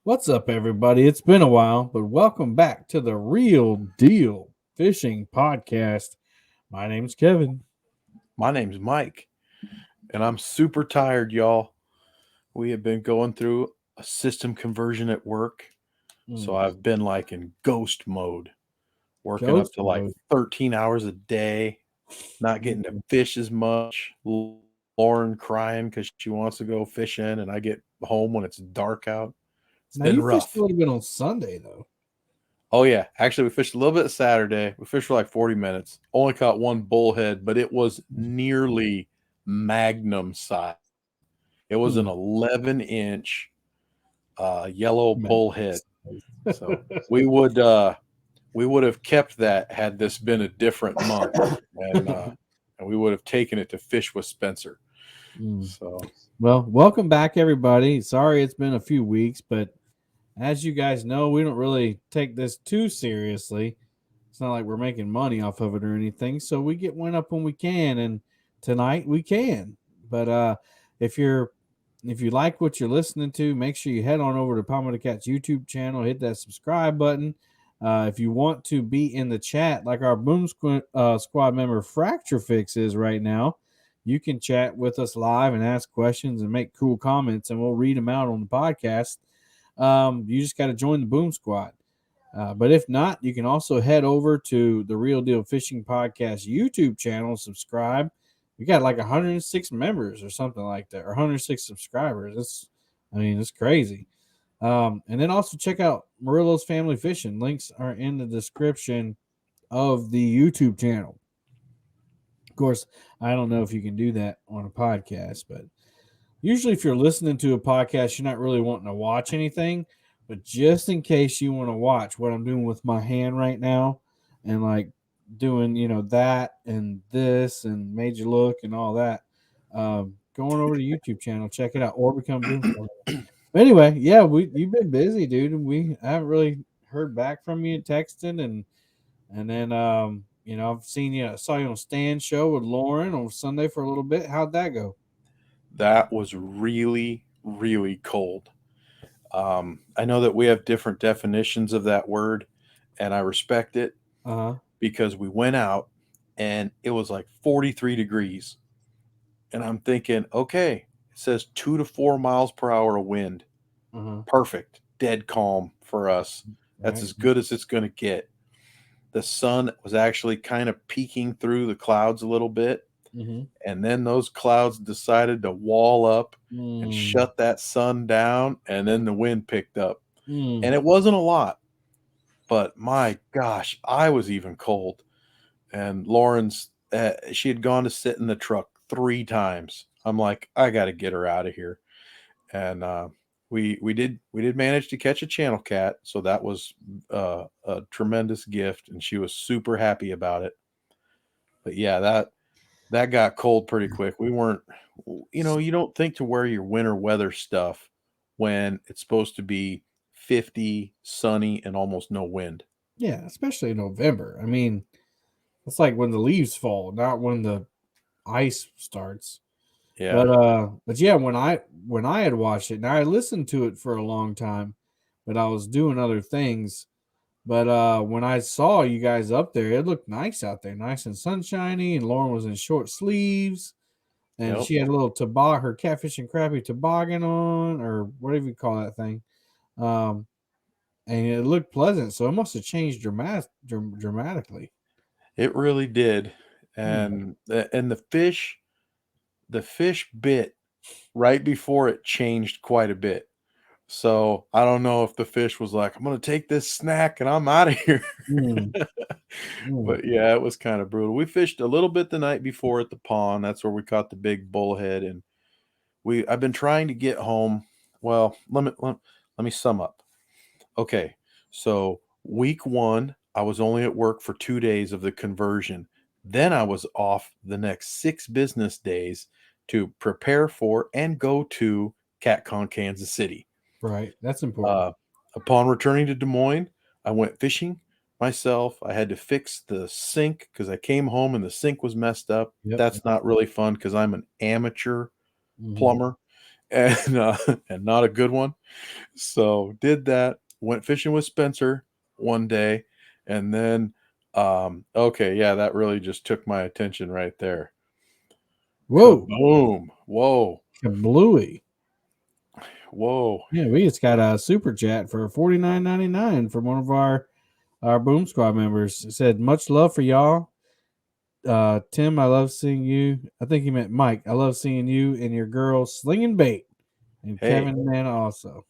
What's up, everybody? It's been a while, but welcome back to the Real Deal Fishing Podcast. My name's Kevin. My name's Mike, and I'm super tired, y'all. We have been going through a system conversion at work, so Mm, I've been like in ghost mode, working up Ghost to like mode. 13 hours a day, not getting to Mm, fish as much. Lauren crying because she wants to go fishing, and I get home when it's dark out. It's Now, been you fished a rough. little bit on Sunday, though. Oh, yeah. Actually, we fished a little bit Saturday. We fished for like 40 minutes. Only caught one bullhead, but it was nearly magnum size. It was an Hmm. 11-inch yellow Man. bullhead. So we would have kept that had this been a different month, and we would have taken it to fish with Spencer. Mm. So Well, welcome back, everybody. Sorry it's been a few weeks, but as you guys know, we don't really take this too seriously. It's not like we're making money off of it or anything. So we get one up when we can, and tonight we can. But if you're if you like what you're listening to, make sure you head on over to Palma the Cat's YouTube channel, hit that subscribe button. If you want to be in the chat, like our Squad member Fracture Fix is right now, you can chat with us live and ask questions and make cool comments, and we'll read them out on the podcast. You just got to join the Boom Squad. But if not, you can also head over to the Real Deal Fishing Podcast YouTube channel, subscribe. We got like 106 members or something like that, or 106 subscribers. It's crazy. And then also check out Murillo's Family Fishing. Links are in the description of the YouTube channel. Of course, I don't know if you can do that on a podcast, but usually if you're listening to a podcast, you're not really wanting to watch anything. But just in case you want to watch what I'm doing with my hand right now and like doing, that and this and made you look and all that, going over to YouTube channel, check it out or become Boom Squad. But anyway, yeah, you've been busy, dude, and we haven't really heard back from you, texting and then I've seen you saw you on Stan's show with Lauren on Sunday for a little bit. How'd that go? that was really, really cold. I know that we have different definitions of that word, and I respect it Uh-huh. because we went out and it was like 43 degrees. And I'm thinking, okay, it says 2 to 4 miles per hour of wind. Uh-huh. Perfect. Dead calm for us. That's Right. as good as it's going to get. The sun was actually kind of peeking through the clouds a little bit. Mm-hmm. And then those clouds decided to wall up and Mm, shut that sun down. And then the wind picked up. mm. And it wasn't a lot, but my gosh, I was even cold. And Lauren's, she had gone to sit in the truck 3 times. I'm like, I got to get her out of here. And we did manage to catch a channel cat, so that was a tremendous gift, and she was super happy about it. But yeah, that got cold pretty quick. We weren't, you don't think to wear your winter weather stuff when it's supposed to be 50, sunny, and almost no wind. Yeah, especially in November. I mean, it's like when the leaves fall, not when the ice starts. Yeah. But yeah, when I had watched it, now I listened to it for a long time, but I was doing other things. But when I saw you guys up there, it looked nice out there, nice and sunshiny, and Lauren was in short sleeves, and Yep. she had a little toboggan, her catfish and crappie toboggan on, or whatever you call that thing. Um, and it looked pleasant, so it must have changed dramatically. It really did. Hmm. And the fish bit right before it changed quite a bit. So I don't know if the fish was like, I'm gonna take this snack and I'm out of here. Mm, mm, But yeah, it was kind of brutal. We fished a little bit the night before at the pond. That's where we caught the big bullhead. And I've been trying to get home. Well, let me sum up. Okay. So week one, I was only at work for 2 days of the conversion. Then I was off the next 6 business days to prepare for and go to CatCon Kansas City. right, that's important. Uh, Upon returning to Des Moines, I went fishing myself. I had to fix the sink because I came home and the sink was messed up. Yep. That's not really fun because I'm an amateur Hmm. plumber, and not a good one. So did that. Went fishing with Spencer one day, and then okay, yeah, that really just took my attention right there. Whoa, Kaboom! Whoa! kablooey. Whoa! Yeah, we just got a super chat for $49.99 from one of our Boom Squad members. It said, "Much love for y'all. Tim, I love seeing you." I think he meant Mike. "I love seeing you and your girl slinging bait." And Hey, Kevin Nana also.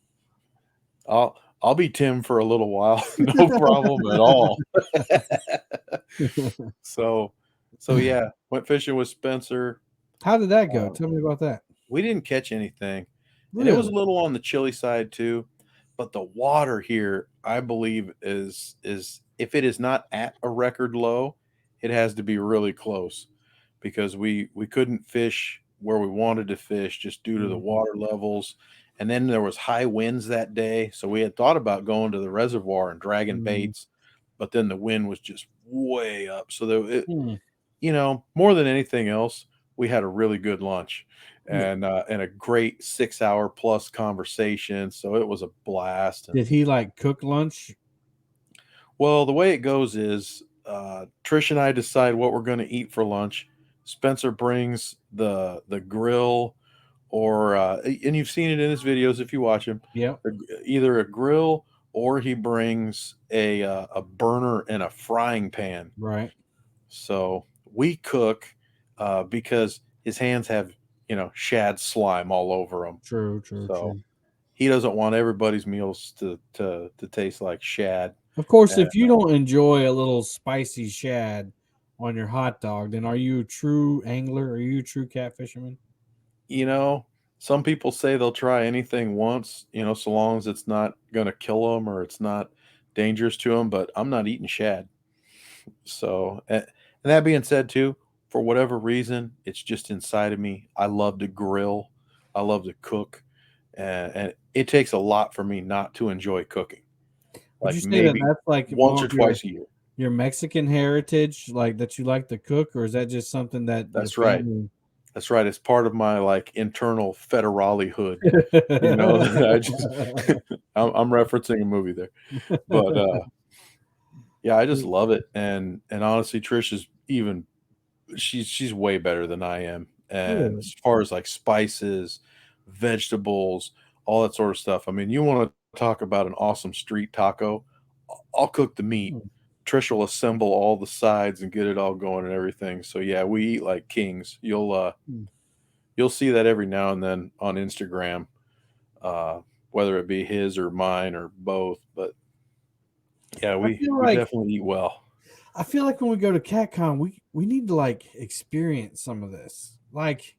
I'll be Tim for a little while, no problem at all. So, so yeah, went fishing with Spencer. How did that go? Um, Tell me about that. we didn't catch anything, and it was a Really? little on the chilly side too. But the water here, I believe, is if it is not at a record low, it has to be really close because we couldn't fish where we wanted to fish just due to the Mhm. water levels. And then there was high winds that day, so we had thought about going to the reservoir and dragging Mhm. baits, but then the wind was just way up. So there, Hmm. more than anything else, we had a really good lunch Yeah. and a great 6 hour plus conversation. So it was a blast. And Did he like cook lunch? well, the way it goes is Trish and I decide what we're going to eat for lunch. Spencer brings the grill, or and you've seen it in his videos if you watch him, Yep. either a grill or he brings a burner and a frying pan. Right. So we cook because his hands have, shad slime all over them. True, true, So true. he doesn't want everybody's meals to taste like shad. Of course, And, if you don't enjoy a little spicy shad on your hot dog, then are you a true angler? Are you a true catfisherman? you know, some people say they'll try anything once, so long as it's not going to kill them or it's not dangerous to them. But I'm not eating shad. So, and that being said, too, for whatever reason, it's just inside of me. I love to grill, I love to cook, and it takes a lot for me not to enjoy cooking. Would you Like say that maybe that's like once more or of your twice a year. your Mexican heritage, like that you like to cook, or is that just something that your That's right. family? That's right. It's part of my like internal federale hood. I just I'm referencing a movie there, but yeah, I just love it. And honestly, Trish is even she's way better than I am. And Good. as far as like spices, vegetables, all that sort of stuff. I mean, you want to talk about an awesome street taco? I'll cook the meat. Hmm. Trish will assemble all the sides and get it all going and everything. So yeah, we eat like kings. You'll see that every now and then on Instagram, uh, whether it be his or mine or both. But yeah, I we feel we like definitely eat well. I feel like when we go to CatCon, we need to like experience some of this. Like,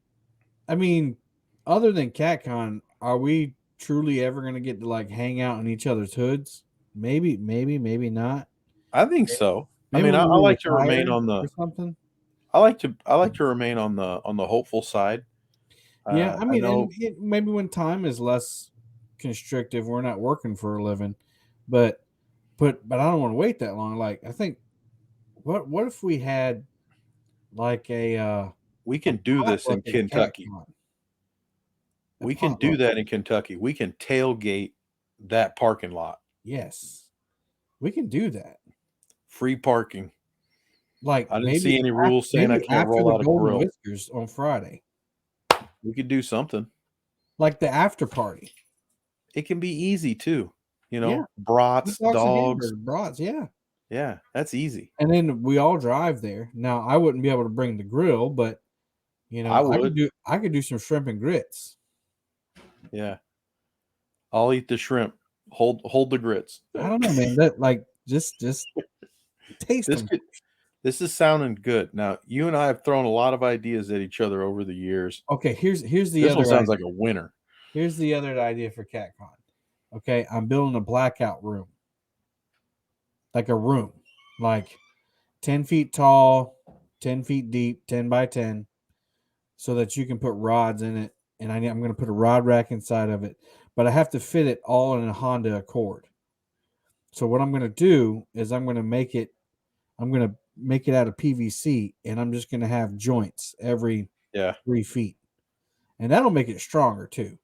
I mean, other than CatCon, are we truly ever going to get to like hang out in each other's hoods? Maybe, maybe not. I think so. I Maybe mean, when I we like to remain retire on or the something. I like to remain on the hopeful side. Yeah, I I mean, and know maybe when time is less constrictive, we're not working for a living, but but I don't want to wait that long. Like, I think what if we had like we a can do this potluck in at Kentucky. CatCon? A We can do potluck, that in Kentucky. We can tailgate that parking lot. yes, we can do that. Free parking. Like I didn't see any rules saying I maybe can't after roll the out a Golden grill. Whiskers on Friday, We could do something. like the after party. It can be easy too. Yeah, hot Brats, dogs and dogs. hamburger brats. Yeah, Yeah, that's easy. and then we all drive there. Now I wouldn't be able to bring the grill, but I would. I could do some shrimp and grits. Yeah. I'll eat the shrimp. Hold the grits. I don't know, man. That like just taste This them. could this is sounding good. Now, you and I have thrown a lot of ideas at each other over the years. Okay, here's the This one other sounds idea. like a winner. Here's the other idea for CatCon. Okay, I'm building a blackout room, like a room, like 10 feet tall, 10 feet deep, 10 by 10, so that you can put rods in it. And I'm going to put a rod rack inside of it, but I have to fit it all in a Honda Accord. So what I'm going to do is I'm going to make it out of PVC, and I'm just going to have joints every Yeah. 3 feet, and that'll make it stronger too.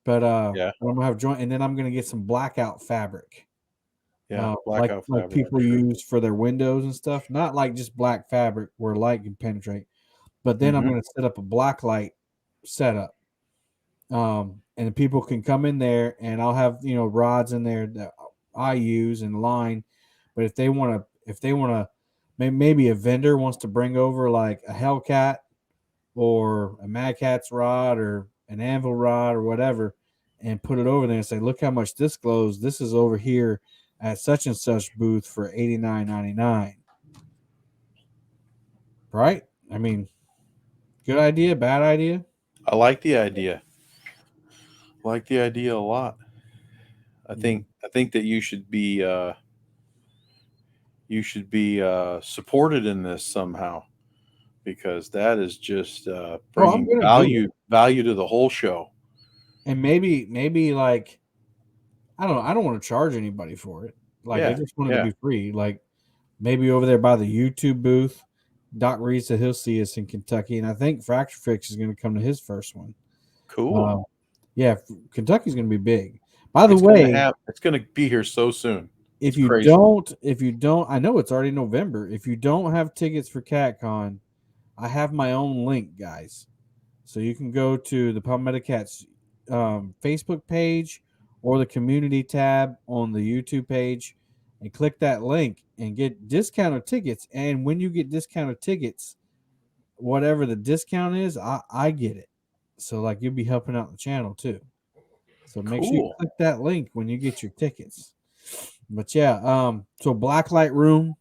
But Yeah. I'm gonna have joint, and then I'm gonna get some blackout fabric. Yeah. Like Blackout like fabric. people True. use for their windows and stuff. Not like just black fabric where light can penetrate. But then I'm Hmm. gonna set up a black light setup. And people can come in there, and I'll have rods in there that I use and line. But if they want to, maybe a vendor wants to bring over like a Hellcat or a Mad Catz rod or an Anvil rod or whatever, and put it over there and say, look how much this glows. This is over here at such and such booth for $89.99. Right? I mean, good idea, bad idea. I like the idea. Like the idea a lot. I Mm. think I think that you should be supported in this somehow, because that is just Oh, I'm bringing gonna do it. value to the whole show. And maybe like I don't know. I don't want to charge anybody for it. Like I Yeah, just want it to yeah, be free. Like maybe over there by the YouTube booth, Doc Reed said he'll see us in Kentucky, and I think Fracture Fix is going to come to his first one. cool. Uh, yeah, Kentucky's going to be big. By the way, It's gonna be here so soon. It's if you crazy. don't, I know it's already November. If you don't have tickets for CatCon, I have my own link, guys. So you can go to the Palmetto Cats Facebook page or the community tab on the YouTube page and click that link and get discounted tickets. And when you get discounted tickets, whatever the discount is, I get it. So like you'll be helping out the channel too. So make sure you Cool. click that link when you get your tickets. But yeah, so Blacklight Room,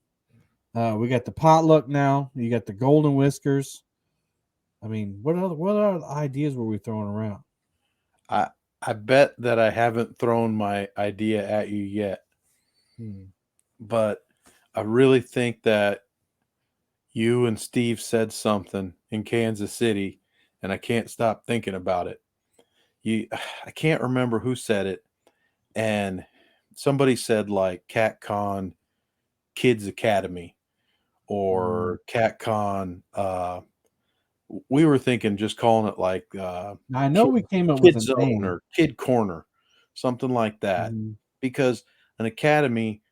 we got the potluck now. You got the golden whiskers. I mean, what other ideas were we throwing around? I I bet that I haven't thrown my idea at you yet, Hmm. but I really think that you and Steve said something in Kansas City, and I can't stop thinking about it. You, I can't remember who said it, and somebody said like CatCon Kids Academy Mm. or CatCon. We were thinking just calling it like I know Kid, we came up with Kid a Zone name. or Kid Corner, something like that, Mhm. because an academy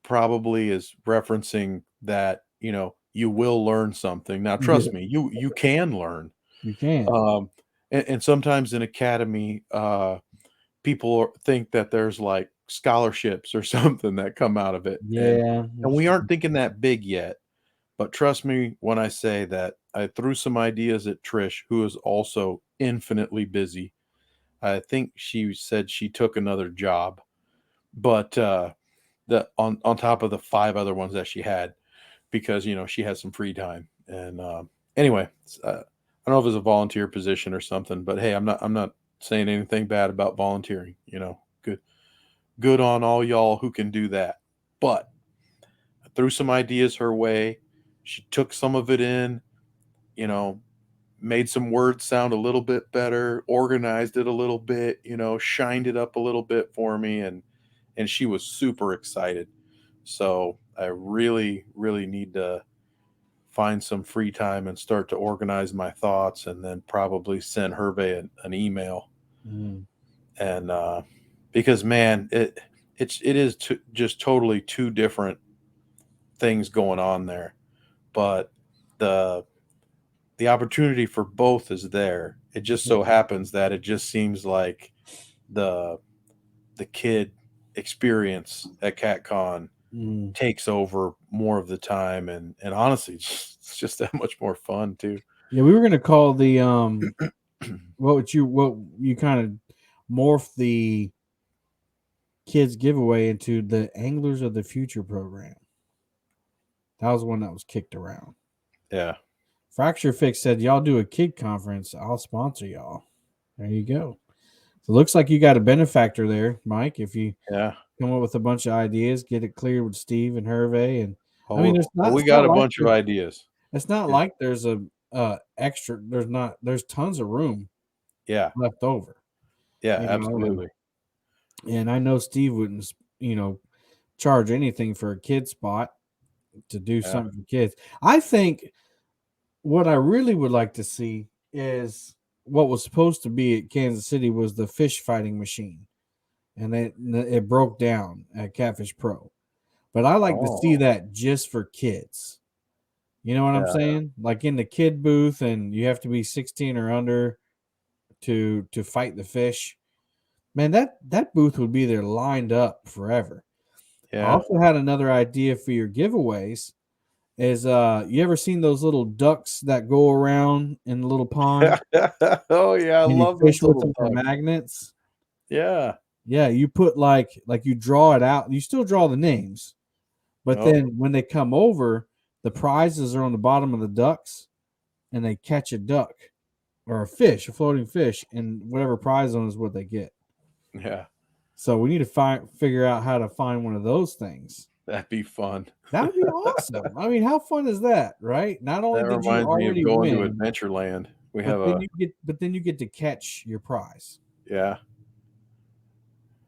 probably is referencing that you will learn something. Now, Yeah, trust me, you can learn. you can. Um, and sometimes in academy, people think that there's like scholarships or something that come out of it, Yeah, and that's we aren't true. thinking that big yet. But trust me when I say that I threw some ideas at Trish, who is also infinitely busy. I think she said she took another job, but the on top of the five other ones that she had, because she has some free time. And anyway, I don't know if it's a volunteer position or something, but hey, I'm not saying anything bad about volunteering. Good on all y'all who can do that. But I threw some ideas her way. She took some of it in, you know, made some words sound a little bit better, organized it a little bit, shined it up a little bit for me, and she was super excited. So I really, really need to find some free time and start to organize my thoughts, and then probably send Hervé an email. Mm. And because man, it is just totally two different things going on there, but the the opportunity for both is there. It just Yeah. so happens that it just seems like the the kid experience at CatCon Mm. takes over more of the time, and honestly, it's just that much more fun too. Yeah, we were gonna call the what you kind of morph the kids giveaway into the Anglers of the Future program. That was one that was kicked around. Yeah, Fracture Fix said, "Y'all do a kid conference. I'll sponsor y'all." There you go. So it looks like you got a benefactor there, Mike. If you yeah. come up with a bunch of ideas, get it cleared with Steve and Hervé, and I mean, Oh, we got a bunch of ideas. it's not Yeah, like there's a extra. There's tons of room yeah, left over, yeah. you know, Absolutely. and I know Steve wouldn't, charge anything for a kid spot to do Yeah. something for kids. I think what I really would like to see is what was supposed to be at Kansas City was the fish fighting machine, and it broke down at Catfish Pro. But I like to see Oh, that just for kids. You know what I'm yeah. saying? Like in the kid booth, and you have to be 16 or under to fight the fish. Man, that booth would be there lined up forever. I Yeah. also had another idea for your giveaways. Is you ever seen those little ducks that go around in the little pond Oh, yeah. I and you love fish those with little them for ducks. magnets? Yeah. Yeah, you put like you draw it out. You still draw the names, but Yep. then when they come over, the prizes are on the bottom of the ducks, and they catch a duck or a fish, a floating fish, and whatever prize on is what they get. Yeah. So we need to figure out how to find one of those things. That'd be fun. That would be awesome. I mean, how fun is that, right? Not only That did you reminds me of already going to win, Adventureland. We have but then you get to catch your prize. yeah.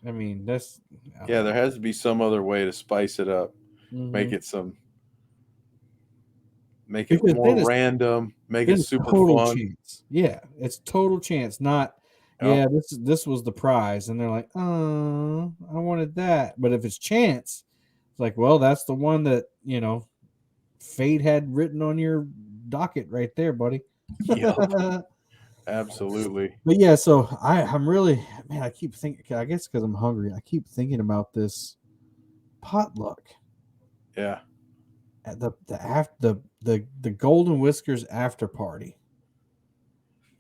I mean, that's Yeah, there has to be some other way to spice it up. Make Mhm. it make it Because more random, make it then it's super total fun. chance. Yeah, it's total chance. Not Yep. yeah, this was the prize, and they're like, oh, I wanted that. But if it's chance, it's like, well, that's the one that fate had written on your docket right there, buddy. Yep. But Absolutely. yeah, so I'm really, man, I keep thinking, I guess because I'm hungry, I keep thinking about this potluck Yeah. at the Golden Whiskers after party.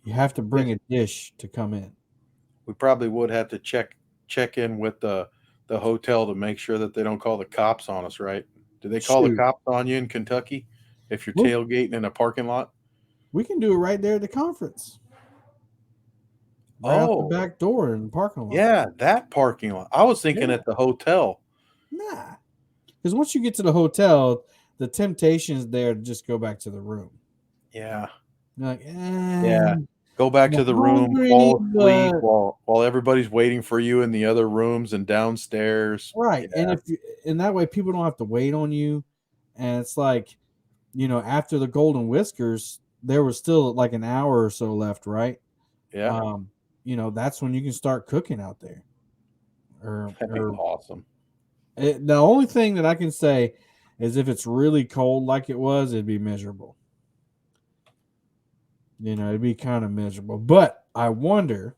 You have to Yeah. bring a dish to come in. We probably would have to check in with the hotel to make sure that they don't call the cops on us, right? Do they call the Shoot, cops on you in Kentucky if you're well, tailgating in a parking lot? we can do it right there at the conference, right out the Oh, back door in the parking lot. yeah, that parking lot. I was thinking Yeah, at the hotel. nah, because once you get to the hotel, the temptation is there to just go back to the room. Yeah. You're like, Yeah. Go back I'm to the room, hungry, fall asleep but while everybody's waiting for you in the other rooms and downstairs. right. And Yeah. if you, and that way people don't have to wait on you. And it's like, after the Golden Whiskers, there was still like an hour or so left, right? Yeah. Um, that's when you can start cooking out there. Or, That'd be or awesome. the only thing that I can say is if it's really cold like it was, it'd be miserable. It'd be kind of miserable. But I wonder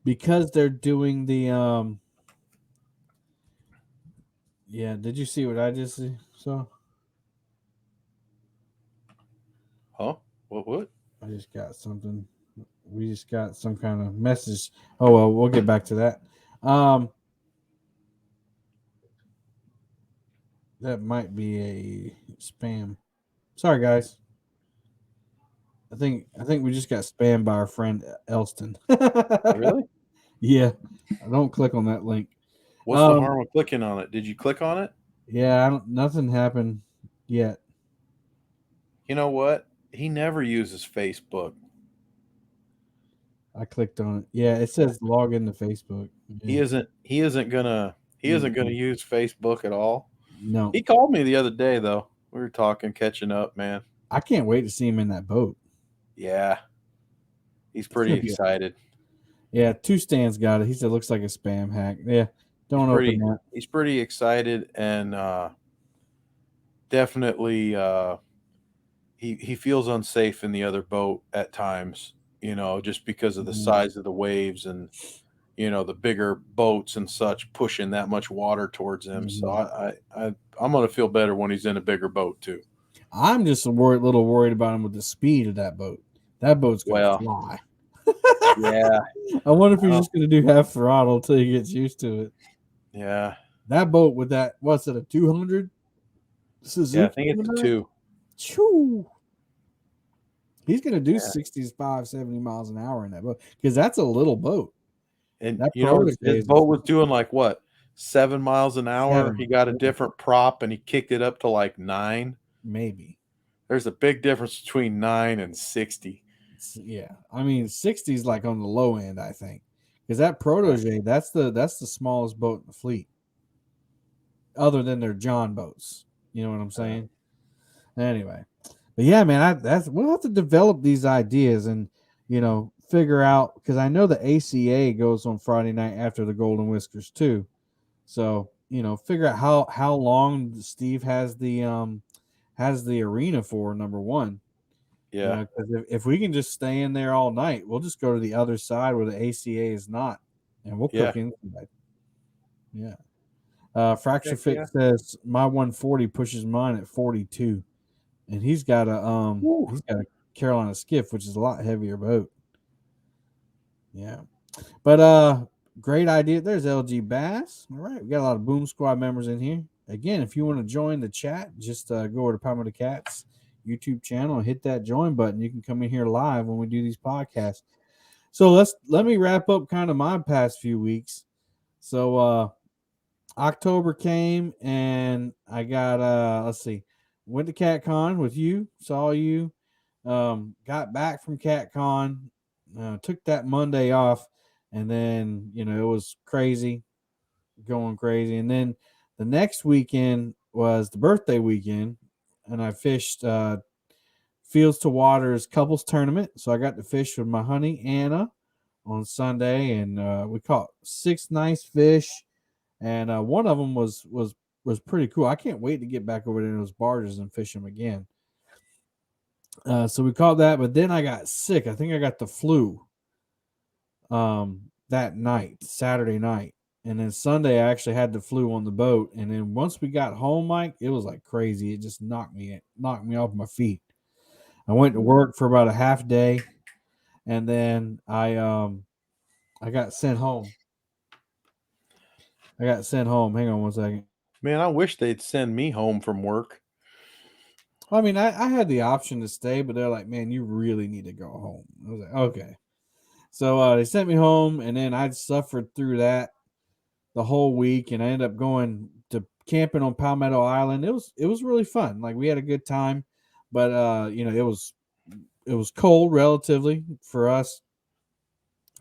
because they're doing the yeah, did you see what I just saw? Huh? What? I just got something. We just got some kind of message. Oh well, we'll get back to that. That might be a spam. Sorry guys. I think we just got spammed by our friend Elston. Really? Yeah. Don't click on that link. What's the harm of clicking on it? Did you click on it? Yeah, nothing happened yet. You know what? He never uses Facebook. I clicked on it. Yeah, it says log into Facebook. He Yeah. isn't gonna use Facebook at all. No. He called me the other day though. We were talking, catching up, man. I can't wait to see him in that boat. Yeah. He's It's pretty gonna be excited. Yeah, two stands got it. He said looks like a spam hack. Yeah. Don't open that. He's pretty excited and definitely he feels unsafe in the other boat at times, just because of the Mhm. size of the waves and the bigger boats and such pushing that much water towards him. So Mhm. I'm gonna feel better when he's in a bigger boat too. I'm just little worried about him with the speed of that boat. That boat's gonna Well, fly. yeah, I wonder if he's uh, just gonna do half throttle until he gets used to it. yeah, That boat with that, what's it, a 200 yeah. I Suzuki think in it's the a back? 2. Choo. He's gonna do Yeah, 65, 70 miles an hour in that boat because that's a little boat. and That his, protege his is boat was doing like what 7 miles an hour. He 7, got a different prop and he kicked it up to like 9. maybe. There's a big difference between 9 and 60. Yeah, I mean 60 is like on the low end, I think, because that Right. protege that's the smallest boat in the fleet, other than their John boats. You know what I'm Uh, saying? Anyway, but yeah, man, we'll have to develop these ideas, and figure out, because I know the ACA goes on Friday night after the Golden Whiskers too. So, figure out how long Steve has the arena for, number one. Yeah. Because if we can just stay in there all night, we'll just go to the other side where the ACA is not, and we'll Yeah. cook inside. Yeah. Fracture Heck yeah. Fix says my 140 pushes mine at 42, and he's got Woo. a Carolina Skiff, which is a lot heavier boat. Yeah, but great idea. There's LG Bass. All right, we got a lot of Boom Squad members in here. Again, if you want to join the chat, just go over to Palmer the Cats YouTube channel and hit that join button. You can come in here live when we do these podcasts. So let me wrap up kind of my past few weeks. So October came and I got let's see, went to CatCon with you, saw you, got back from CatCon, took that Monday off, and then it was crazy, going crazy, and then the next weekend was the birthday weekend, and I fished Fields to Waters couples tournament, so I got to fish with my honey Anna on Sunday, and we caught 6 nice fish, and one of them was pretty cool. I can't wait to get back over there in those barges and fish them again. So we caught that, but then I got sick. I think I got the flu that night, Saturday night. And then Sunday I actually had the flu on the boat. And then once we got home, Mike, it was like crazy. It just knocked me off my feet. I went to work for about a half day, and then I got sent home. Hang on one second. Man, I wish they'd send me home from work. I mean, I had the option to stay, but they're like, man, you really need to go home. I was like, okay. So they sent me home, and then I suffered through that the whole week, and I ended up going to camping on Palmetto Island. It was really fun. Like, we had a good time, but it was cold relatively for us,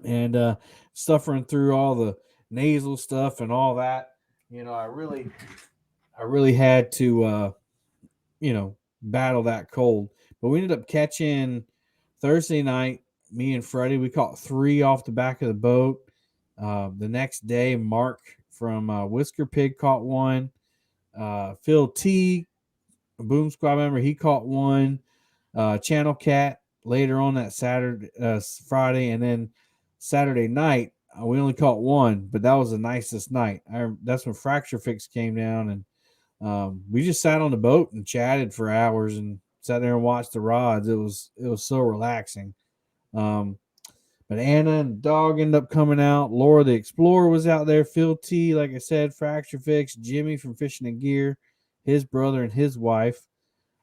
and suffering through all the nasal stuff and all that. I really had to battle that cold. But we ended up catching Thursday night. Me and Freddie, we caught 3 off the back of the boat. The next day, Mark from Whisker Pig caught one. Phil T, a Boom Squad member, he caught one. Channel Cat later on that Friday, and then Saturday night we only caught one, but that was the nicest night. That's when Fracture Fix came down, and we just sat on the boat and chatted for hours and sat there and watched the rods. It was so relaxing. But Anna and the dog ended up coming out. Laura the Explorer was out there. Phil T, like I said, Fracture Fix, Jimmy from Fishing and Gear, his brother and his wife.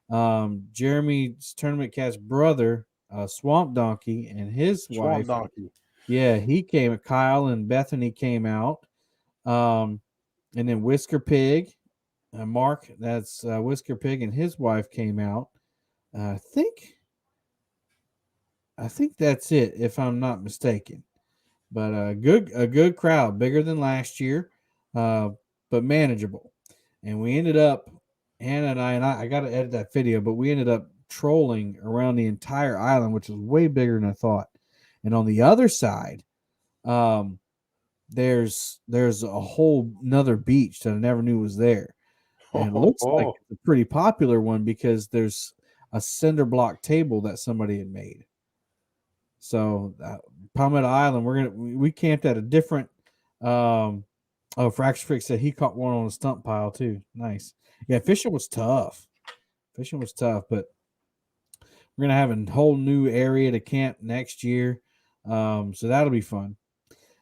Jeremy's Tournament Cat's brother, Swamp Donkey, and his wife. Donkey. Yeah, he came. Kyle and Bethany came out. And then Whisker Pig, Mark, that's Whisker Pig, and his wife came out. I think that's it, if I'm not mistaken. But a good crowd, bigger than last year, but manageable. And we ended up, Hannah and I got to edit that video, but we ended up trolling around the entire island, which was way bigger than I thought. And on the other side, there's a whole another beach that I never knew was there. And it looks like it's a pretty popular one because there's a cinder block table that somebody had made. So Palmetto Island, we camped at a different. Fracture Fix said he caught one on a stump pile too. Nice. Yeah, fishing was tough, but we're gonna have a whole new area to camp next year, so that'll be fun.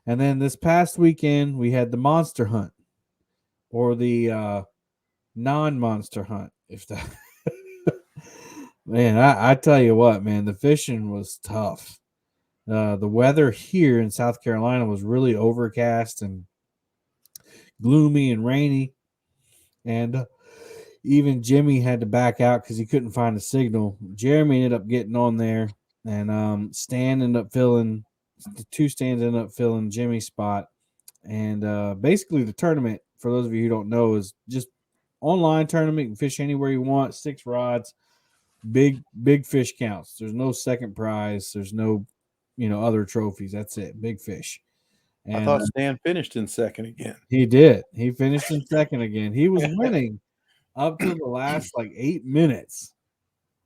And then this past weekend we had the monster hunt, or the non-monster hunt, if that. Man, I tell you what, man, the fishing was tough. The weather here in South Carolina was really overcast and gloomy and rainy, and even Jimmy had to back out because he couldn't find a signal. Jeremy ended up getting on there, and Stan ended up filling the 2 stands ended up filling Jimmy's spot. And basically, the tournament, for those of you who don't know, is just online tournament. You can fish anywhere you want, 6 rods, big fish counts. There's no second prize. There's no other trophies. That's it, big fish. I And thought Stan finished in second again. he did. He finished in second again. He was winning up to the last like 8 minutes.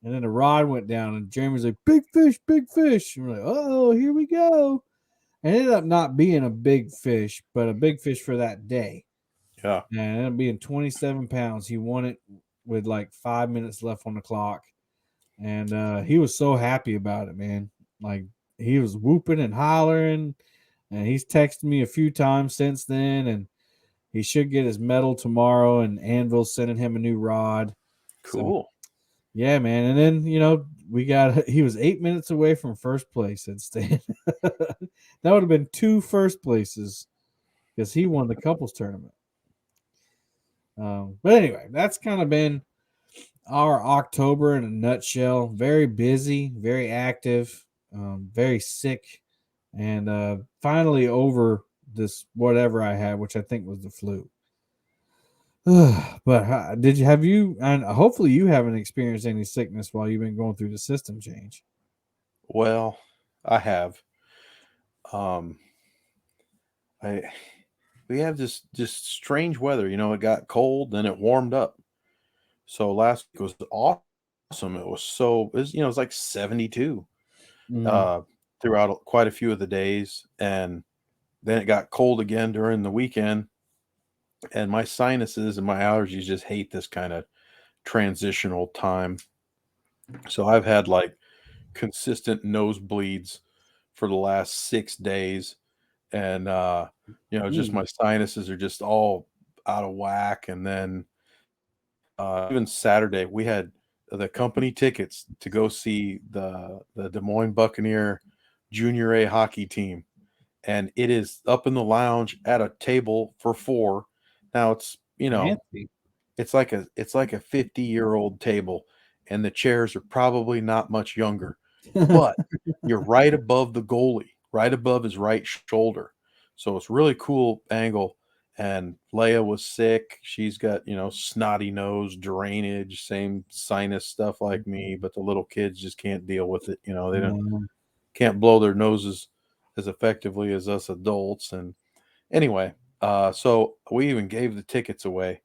And then the rod went down, and Jeremy's like, big fish, big fish. And we're like, oh, here we go. And it ended up not being a big fish, but a big fish for that day. Yeah. And it ended up being 27 pounds. He won it with like 5 minutes left on the clock. And he was so happy about it, man. Like, he was whooping and hollering. And he's texted me a few times since then. And he should get his medal tomorrow. And Anvil's sending him a new rod. Cool. So, yeah, man. And then, he was 8 minutes away from first place at Stan. That would have been 2 first places because he won the couples tournament. But anyway, that's kind of been our October in a nutshell. Very busy, very active, very sick, and finally over this whatever I had, which I think was the flu. But have you, and hopefully you haven't experienced any sickness while you've been going through the system change? Well, I have. We have this just strange weather. It got cold, then it warmed up. So last week was awesome. It was like 72 throughout quite a few of the days, and then it got cold again during the weekend. And my sinuses and my allergies just hate this kind of transitional time. So I've had like consistent nosebleeds for the last 6 days. And, just my sinuses are just all out of whack. And then even Saturday, we had the company tickets to go see the Des Moines Buccaneer Junior A hockey team. And it is up in the lounge at a table for 4. Now it's, Fancy. it's like a 50-year-old table, and the chairs are probably not much younger, but you're right above the goalie, right above his right shoulder. So it's really cool angle. And Leia was sick. She's got, snotty nose, drainage, same sinus stuff like me, but the little kids just can't deal with it. Can't blow their noses as effectively as us adults. And anyway, so we even gave the tickets away.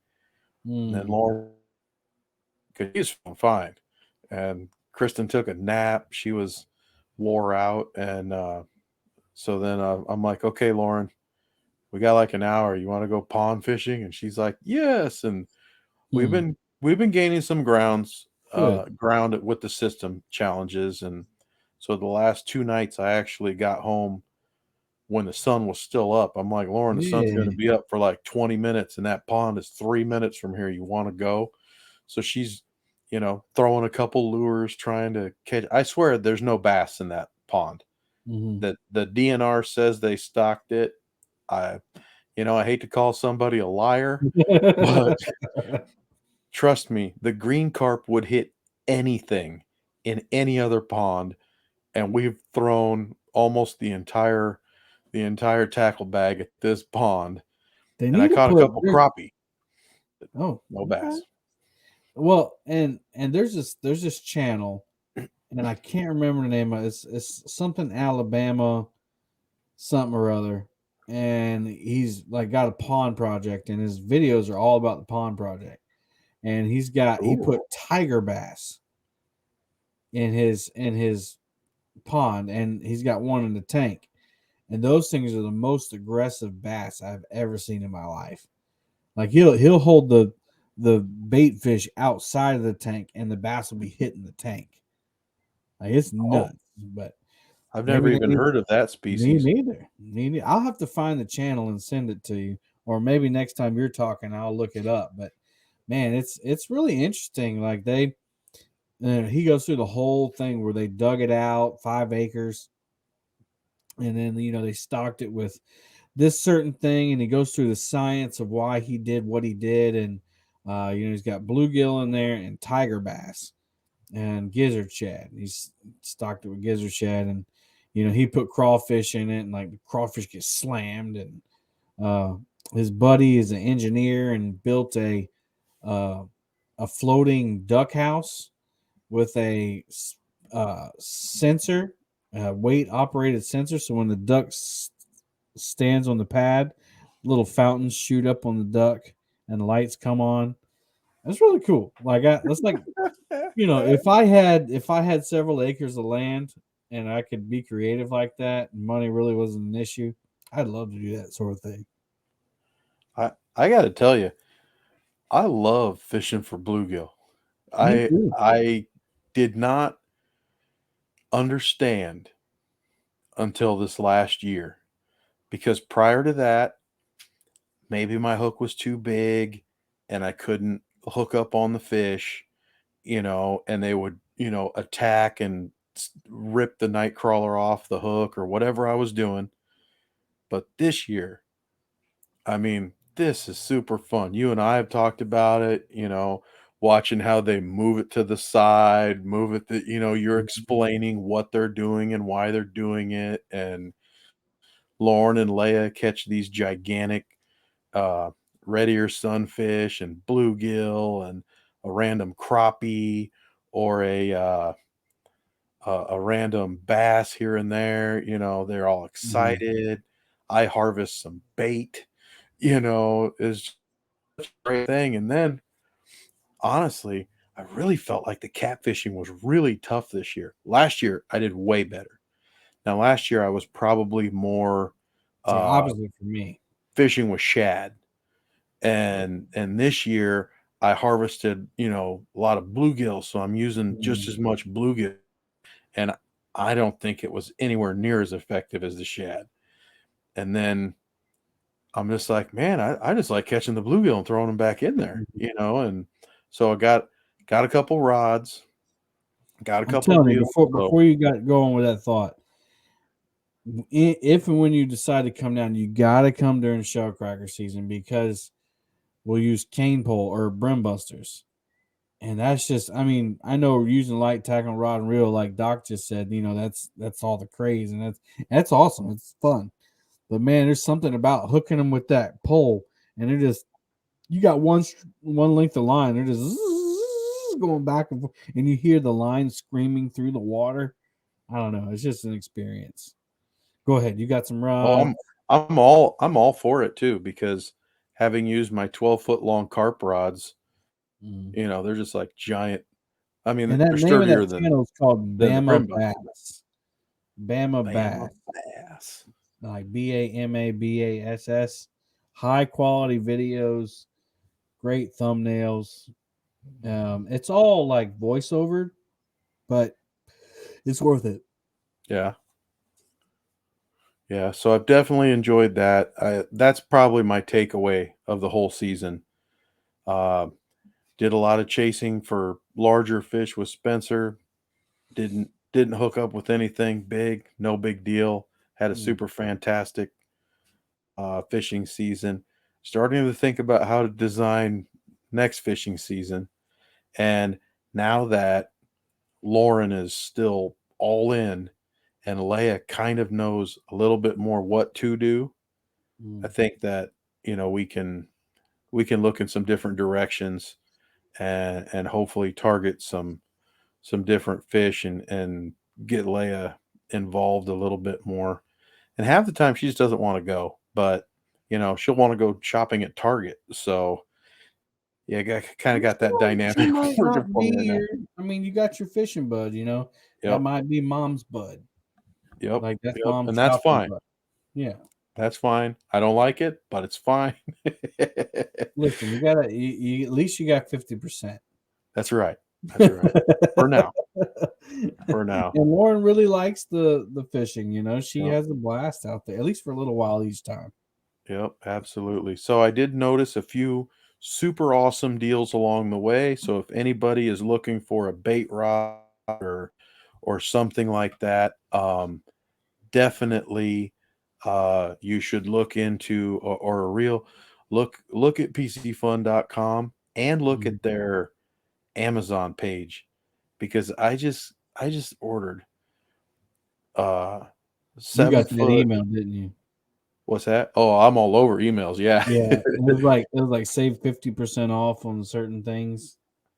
And then Lauren, because he's fine. And Kristen took a nap. She was wore out. And so then I'm like, okay, Lauren, we got like an hour. You want to go pond fishing? And she's like, yes. And we've been gaining some ground with the system challenges. And so the last 2 nights I actually got home when the sun was still up. I'm like, Lauren, the sun's going to be up for like 20 minutes, and that pond is 3 minutes from here. You want to go? So she's, throwing a couple lures, trying to catch. I swear there's no bass in that pond. That the DNR says they stocked it. I hate to call somebody a liar, but trust me, the green carp would hit anything in any other pond, and we've thrown almost the entire tackle bag at this pond. And I caught a couple crappie. Oh, no bass. Well, and there's this channel, and I can't remember the name of it. It's something Alabama, something or other, and he's like got a pond project, and his videos are all about the pond project. And he put tiger bass in his pond, and he's got one in the tank. And those things are the most aggressive bass I've ever seen in my life. Like he'll hold the bait fish outside of the tank, and the bass will be hitting the tank. Like, it's nuts. But I've never even heard of that species. Me neither. I'll have to find the channel and send it to you, or maybe next time you're talking, I'll look it up. But man, it's really interesting. Like he goes through the whole thing where they dug it out 5 acres, and then they stocked it with this certain thing, and he goes through the science of why he did what he did. And he's got bluegill in there and tiger bass and gizzard shad. He's stocked it with gizzard shad, and he put crawfish in it, and like the crawfish gets slammed. And his buddy is an engineer and built a floating duck house with a sensor weight operated sensor. So when the duck stands on the pad, little fountains shoot up on the duck and the lights come on. That's really cool. That's like, if I had several acres of land and I could be creative like that and money really wasn't an issue, I'd love to do that sort of thing. I got to tell you, I love fishing for bluegill. Me I too. I did not understand until this last year, because prior to that, maybe my hook was too big and I couldn't hook up on the fish, and they would, attack and rip the night crawler off the hook or whatever I was doing. But this year, I mean, this is super fun. You and I have talked about it, watching how they move it to the side, move it that, you're explaining what they're doing and why they're doing it. And Lauren and Leia catch these gigantic uh, red ear sunfish and bluegill and a random crappie or a random bass here and there. They're all Mhm. excited. I harvest some bait. Is such a great thing. And then, honestly, I really felt like the catfishing was really tough this year. Last year, I did way better. Now, last year, I was probably more It's the uh, opposite for me. fishing with shad. And this year, I harvested, a lot of bluegill. So I'm using just Mhm. as much bluegill. And I don't think it was anywhere near as effective as the shad. And then I'm just like, man, I just like catching the bluegill and throwing them back in there, and so I got a couple rods, got a I'm couple telling you, reels. So before you got going with that thought, if and when you decide to come down, you got to come during shellcracker season because we'll use cane pole or brim busters. And that's just, I mean, I know using light tackle rod and reel, like Doc just said, that's all the craze, and that's awesome. It's fun, but man, there's something about hooking them with that pole, and they're just you got one length of line, they're just going back and forth, and you hear the line screaming through the water. I don't know, it's just an experience. Go ahead, you got some oh, rods. I'm all for it too, because having used my 12-foot long carp rods, Mm. they're just like giant. I mean, And that they're name of sturdier that than channel is called the Bama brim busters. Bass. Bama Bama Bass. bass. Like BAMABASS. High quality videos, great thumbnails. It's all like voiceover, but it's worth it. Yeah. Yeah, so I've definitely enjoyed that. That's probably my takeaway of the whole season. Uh, did a lot of chasing for larger fish with Spencer. Didn't hook up with anything big. No big deal. Had a Mm. super fantastic fishing season. Starting to think about how to design next fishing season. And now that Lauren is still all in and Leia kind of knows a little bit more what to do, I Mm. think that we can look in some different directions and hopefully target some different fish and get Leia involved a little bit more. And half the time she just doesn't want to go, but she'll want to go shopping at Target. So yeah, kind of got that She dynamic might working not for be me right now. your. I mean, you got your fishing bud. That Yep, might be mom's bud. yep, Like that's yep, mom's and that's shopping fine. bud. Yeah. That's fine. I don't like it, but it's fine. Listen, you at least you got 50%. That's right. That's right. For now. For now. And Lauren really likes the fishing. She Yep. has a blast out there, at least for a little while each time. Yep, absolutely. So I did notice a few super awesome deals along the way. So if anybody is looking for a bait rod or something like that, definitely you should look into or a real look at pcfun.com and look Mm. at their Amazon page, because I just ordered uh You seven got that foot. email, didn't you? What's that? Oh, I'm all over emails. Yeah. Yeah, it was like save 50% off on certain things.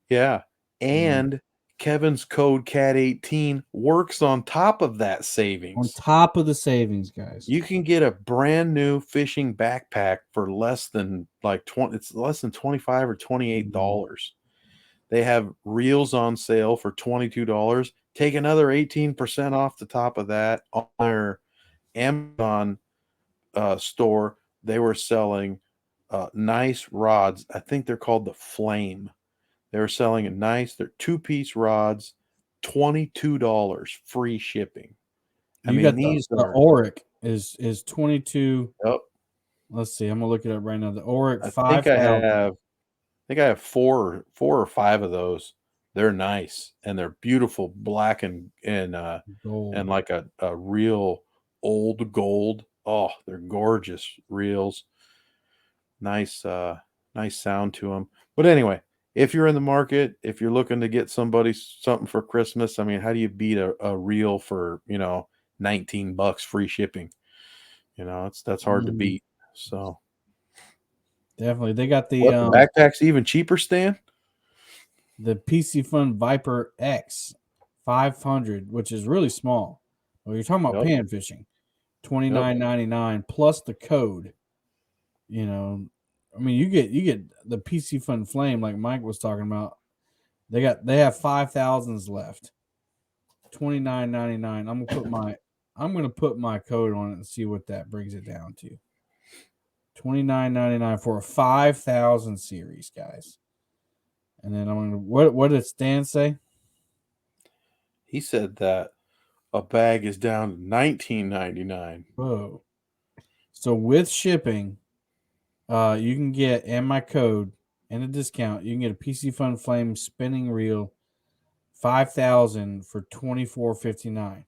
Yeah, Mm. and Kevin's code CAT18 works on top of that On savings. top of the savings, guys. You can get a brand new fishing backpack for less than like 20, it's less than 25 or $28. They have reels on sale for $22. Take another 18% off the top of that on their Amazon store. They were selling nice rods. I think they're called the Flame. They were selling they're 2-piece rods, $22 free shipping. I You mean, got these the are, Auric is 22. oh, Let's see. I'm gonna look it up right now. The Auric I think 5000. I have four or five of those. They're nice and they're beautiful black and Gold. like a real old gold. Oh, they're gorgeous reels. Nice nice sound to them. But anyway, if you're in the market, if you're looking to get somebody something for Christmas, I mean, how do you beat a reel for, $19 free shipping? That's hard to Mhm. beat. So Definitely. They got the backpack's even cheaper, Stan? the PC Fun Viper X 500, which is really small. Well, you're talking about Yep. pan fishing. $29.99 plus the code. I mean, you get the PC Fun Flame like Mike was talking about. They have 5,000s left. $29.99. I'm gonna put my code on it and see what that brings it down to. $29.99 for a 5,000 series, guys. And then I'm gonna what did Stan say? He said that a bag is down to $19.99. Whoa. So with shipping, you can get, and my code and a discount, you can get a PC Fun Flame spinning reel 5,000 for $24.59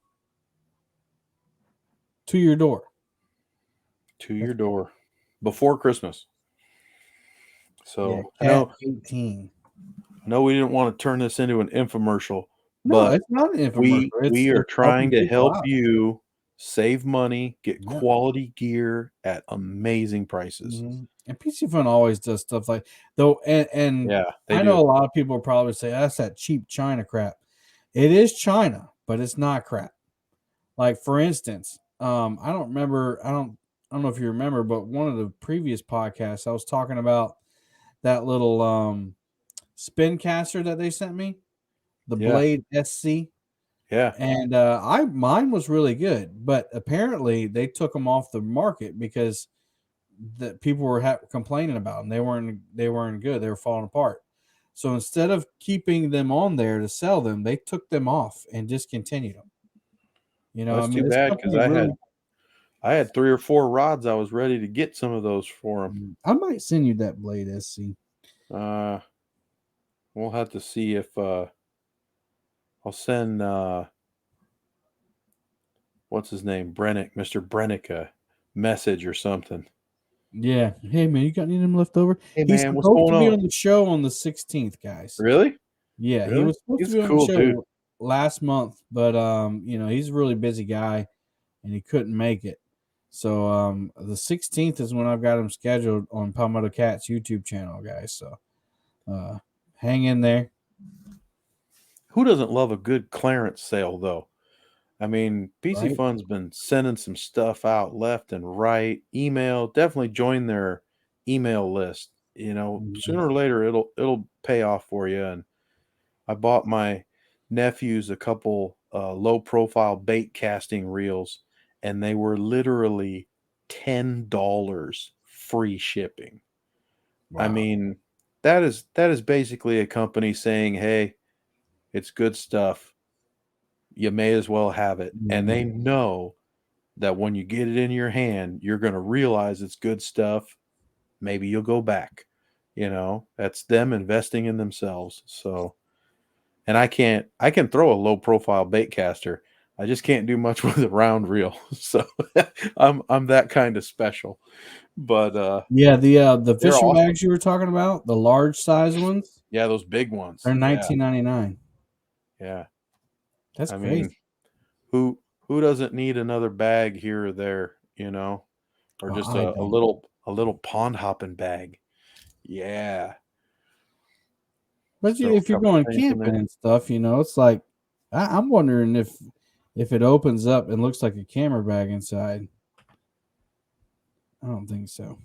to your door. To your door before Christmas. Yeah, So Cat 18. I know we didn't want to turn this into an infomercial, No, but it's not an infomercial. we are It's helping trying to people help out. you save money, get Yeah. quality gear at amazing prices. Mhm. And PC Fun always does stuff like though, and Yeah, they I know a do. lot of people probably say that's that cheap China crap. It is China, but it's not crap. Like for instance, I don't know if you remember, but one of the previous podcasts I was talking about that little spin caster that they sent me, the Yeah. Blade SC. Yeah. And mine was really good, but apparently they took them off the market because the people were complaining about them. They weren't good. They were falling apart. So instead of keeping them on there to sell them, they took them off and discontinued them. Well, I that's mean, too this bad because company really. I had 3 or 4 rods. I was ready to get some of those for them. I might send you that Blade SC. We'll have to see if I'll send what's his name, Mr. Brennick, a message or something. Yeah. Hey man, you got any of them left over? Hey He's man, what's supposed to going be on? on the show on the 16th, guys. Really? Yeah, he Really? was supposed to He's be a on the cool dude. show last month, but he's a really busy guy and he couldn't make it. So the 16th is when I've got him scheduled on Palmetto Cat's YouTube channel, guys. So hang in there. Who doesn't love a good clearance sale though? I mean, PC Right? Fun's been sending some stuff out left and right. Email, definitely join their email list. Mhm. Sooner or later it'll pay off for you. And I bought my nephews a couple low profile bait casting reels, and they were literally $10 free shipping. I Wow. mean, that is basically a company saying, "Hey, it's good stuff. You may as well have it." And they Mhm. know that when you get it in your hand, you're going to realize it's good stuff. Maybe you'll go back. That's them investing in themselves. So, and I can throw a low profile bait caster. I just can't do much with a round reel. So I'm that kind of special. But Yeah, the they're fishing awesome. bags you were talking about, the large size ones, Yeah, those big ones. they're Yeah. 19.99. Yeah. That's I crazy. mean, who doesn't need another bag here or there, or Oh, just I don't. a little pond hopping bag. Yeah. But Throw a if you're couple going things in camping there. and stuff, it's like I'm wondering if it opens up and looks like a camera bag inside. I don't think so.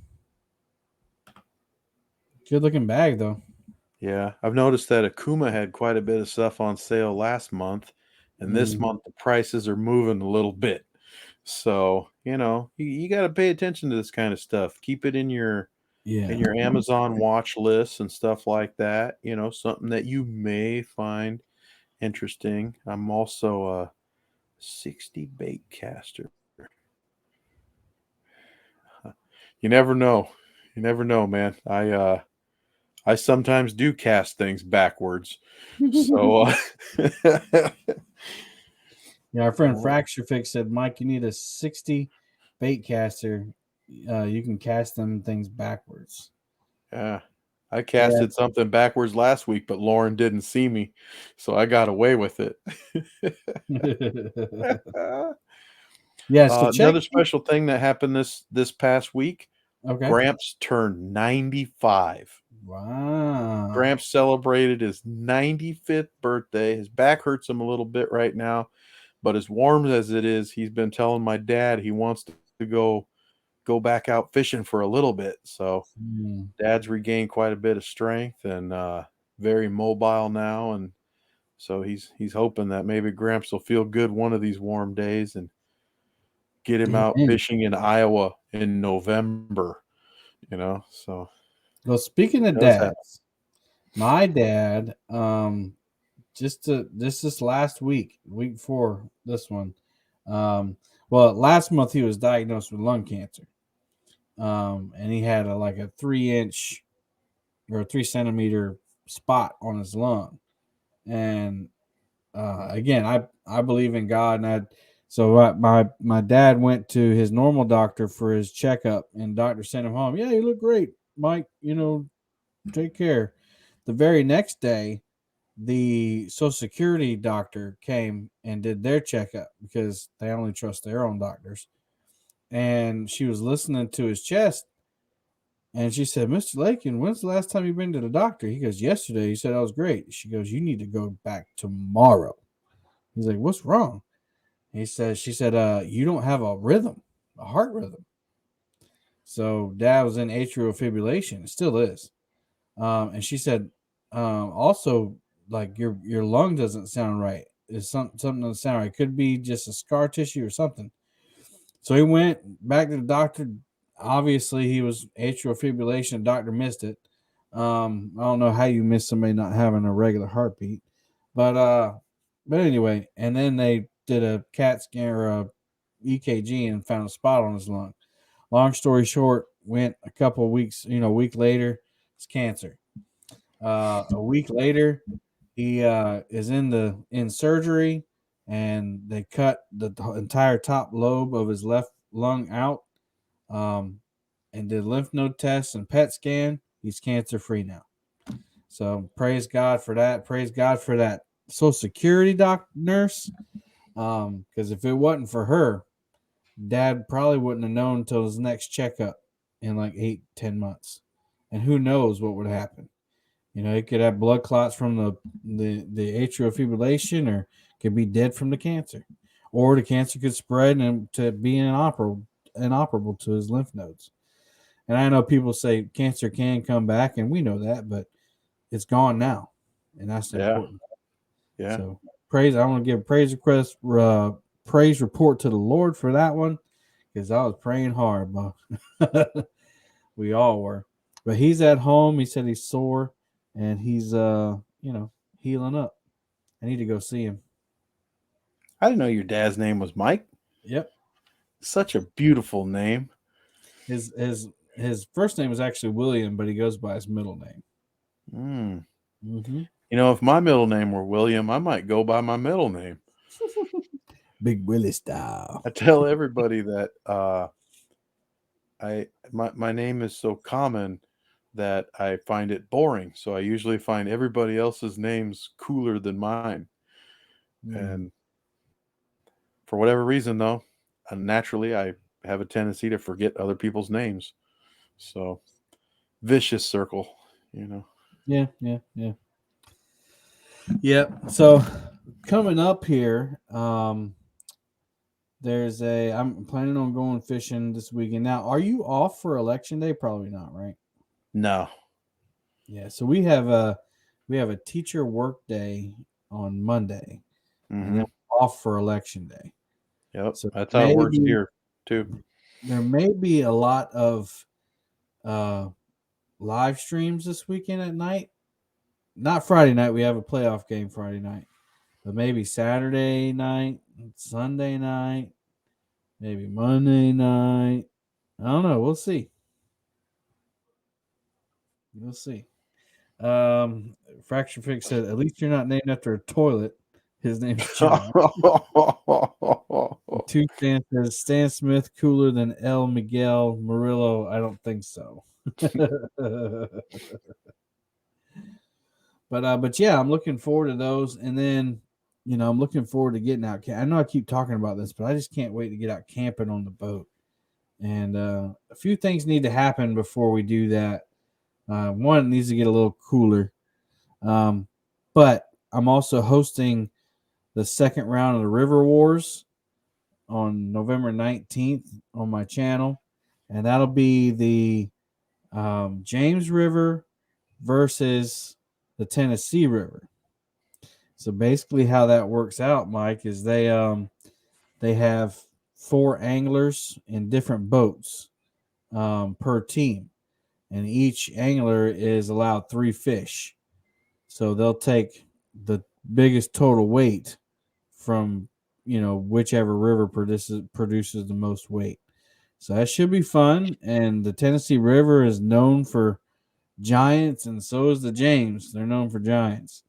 Good looking bag though. Yeah, I've noticed that Akuma had quite a bit of stuff on sale last month, and this Mhm. month the prices are moving a little bit. So, you got to pay attention to this kind of stuff. Keep it in your Yeah. Amazon watch lists and stuff like that, something that you may find interesting. I'm also a 60 bait caster. You never know. You never know, man. I sometimes do cast things backwards. So Yeah, our friend Fracture Fix said, Mike, you need a 60 bait caster. You can cast them things backwards. yeah. I Yeah. casted something backwards last week, but Lauren didn't see me, so I got away with it. Yeah, so check. Another special thing that happened this past week, Okay. Gramps turned 95. Wow. Gramps celebrated his 95th birthday. His back hurts him a little bit right now, but as warm as it is, he's been telling my dad he wants to go back out fishing for a little bit. So Hmm. Dad's regained quite a bit of strength and very mobile now, and so he's hoping that maybe Gramps will feel good one of these warm days and get him out Amen. fishing in Iowa in November. So Well, speaking of knows that. dads, my dad, just this last week before this one, well, last month he was diagnosed with lung cancer. And he had like a 3-inch or a 3 centimeter spot on his lung. And again, I believe in God, and my dad went to his normal doctor for his checkup, and doctor sent him home. Yeah, you look great, Mike. Take care. The very next day, the Social Security doctor came and did their checkup because they only trust their own doctors. And she was listening to his chest, and she said, Mr. Lakin, when's the last time you've been to the doctor? He goes, yesterday. He said, I was great. She goes, you need to go back tomorrow. He's like, what's wrong? She said, you don't have a rhythm, a heart rhythm. So dad was in atrial fibrillation. It still is. And she said, also, like your lung doesn't sound right. It's something doesn't sound right. It could be just a scar tissue or something. So he went back to the doctor. Obviously, he was atrial fibrillation. Doctor missed it. I don't know how you miss somebody not having a regular heartbeat, but anyway, and then they did a CAT scan or a EKG and found a spot on his lung. Long story short, went a couple of weeks, a week later, it's cancer. A week later, he is in surgery, and they cut the entire top lobe of his left lung out, um, and did lymph node tests and PET scan. He's cancer free now. So praise God for that. Praise God for that Social Security nurse. Because if it wasn't for her, Dad probably wouldn't have known until his next checkup in like 8-10 months, and who knows what would happen. He could have blood clots from the atrial fibrillation, or could be dead from the cancer, or the cancer could spread and to be inoperable to his lymph nodes. And I know people say cancer can come back, and we know that, but it's gone now, and that's Yeah, important. yeah. So I want to give praise report to the Lord for that one, because I was praying hard, but we all were. But he's at home. He said he's sore, and he's healing up. I need to go see him. I didn't know your dad's name was Mike. Yep. Such a beautiful name. His first name is actually William, but he goes by his middle name. Mm. Mm-hmm. If my middle name were William, I might go by my middle name. Big Willie style. I tell everybody that my name is so common that I find it boring. So I usually find everybody else's names cooler than mine. Mm. And for whatever reason, though, naturally I have a tendency to forget other people's names. So vicious circle. Yeah, yeah, yeah. Yep. So coming up here, I'm planning on going fishing this weekend. Now, are you off for election day? Probably not, right? No. Yeah. So we have a teacher work day on Monday, and then Hmm. we're off for election day. Yep. So That's how it works here too. there may be a lot of uh, live streams this weekend at night. Not Friday night. We have a playoff game Friday night, but maybe Saturday night, Sunday night, maybe Monday night. I don't know. We'll see. We'll see. Fracture Fix said, "At least you're not named after a toilet." His name's John. Two Stan says Stan Smith cooler than El Miguel Murillo. I don't think so. But yeah, I'm looking forward to those, and then I'm looking forward to getting out. I know I keep talking about this, but I just can't wait to get out camping on the boat. And a few things need to happen before we do that. One, it needs to get a little cooler, but I'm also hosting the second round of the River Wars on November 19th on my channel, and that'll be the James River versus the Tennessee River. So basically, how that works out, Mike, is they have 4 anglers in different boats per team, and each angler is allowed 3 fish. So they'll take the biggest total weight from whichever river produces the most weight. So that should be fun. And the Tennessee River is known for giants, and so is the James. They're known for giants.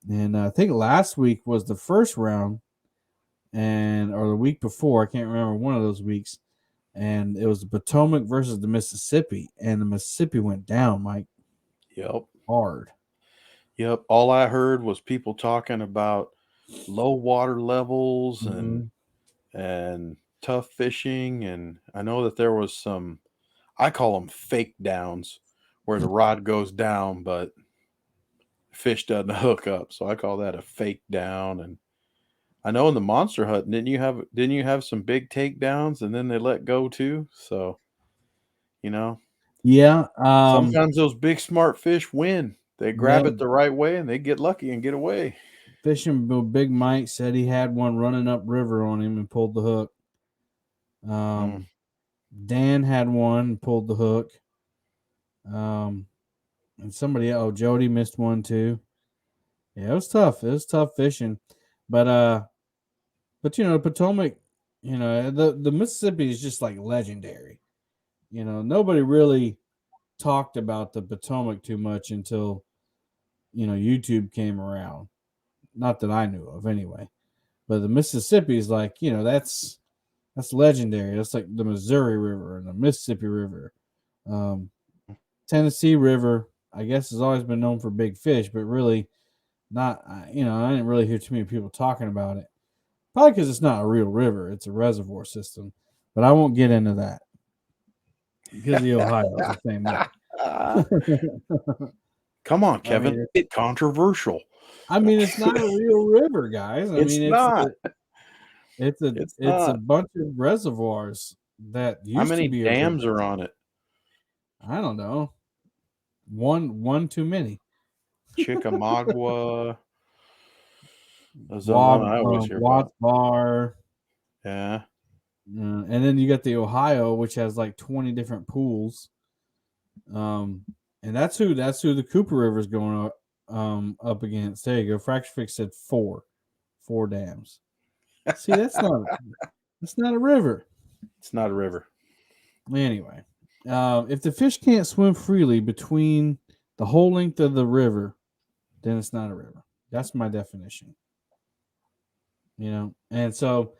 And I think last week was the first round, or the week before, I can't remember, one of those weeks, and it was the Potomac versus the Mississippi, and the Mississippi went down, Mike, Yep. hard. Yep. All I heard was people talking about low water levels Mm-hmm. and tough fishing, and I know that there was some, I call them fake downs, where the rod goes down but fish doesn't hook up. So I call that a fake down. And I know in the monster hut, didn't you have some big takedowns and then they let go too? So, you know, Yeah. sometimes those big smart fish win. They Yeah. grab it the right way and they get lucky and get away. Fishing Big Mike said he had one running up river on him and pulled the hook. Mm. Dan had one and pulled the hook. And somebody, Jody missed one too. Yeah, it was tough. It was tough fishing, but the Potomac, the Mississippi is just like legendary. Nobody really talked about the Potomac too much until YouTube came around. Not that I knew of, anyway. But the Mississippi is like that's legendary. That's like the Missouri River and the Mississippi River. Tennessee River, I guess, has always been known for big fish, but really not. I didn't really hear too many people talking about it. Probably because it's not a real river; it's a reservoir system. But I won't get into that because the Ohio is the same way. Come on, I Kevin. mean, It's controversial. it's not a real river, guys. It's not. It's It's a not. bunch of reservoirs that How used to many be a dams river. are on it? I don't know. One too many. Chickamauga. That's the one I always hear Watts about. Bar, Yeah. and then you got the Ohio, which has like 20 different pools. And that's who the Cooper River is going up against. There you go. Fracture Fix said four dams. See, that's not a river. It's not a river. Anyway, if the fish can't swim freely between the whole length of the river, then it's not a river. That's my definition. And so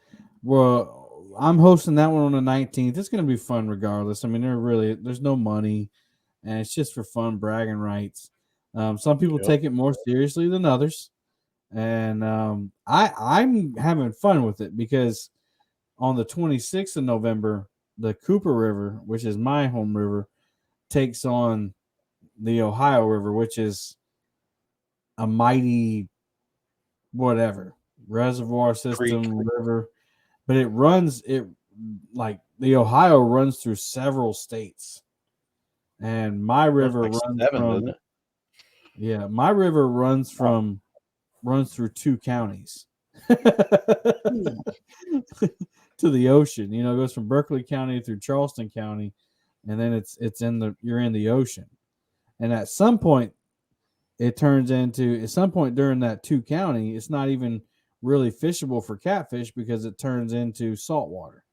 I'm hosting that one on the 19th. It's going to be fun regardless. I mean, there's no money, and it's just for fun, bragging rights. Some people Yep. take it more seriously than others, and I'm having fun with it because on the 26th of November, the Cooper River, which is my home river, takes on the Ohio River, which is a mighty whatever reservoir Creek. system, river, but it like the Ohio runs through several states, and my Runs river like runs 7, from doesn't it? yeah, my river runs Oh. runs through 2 counties to the ocean. You know, it goes from Berkeley County through Charleston County, and then you're in the ocean. And at some point, at some point during that 2 county, it's not even really fishable for catfish because it turns into saltwater.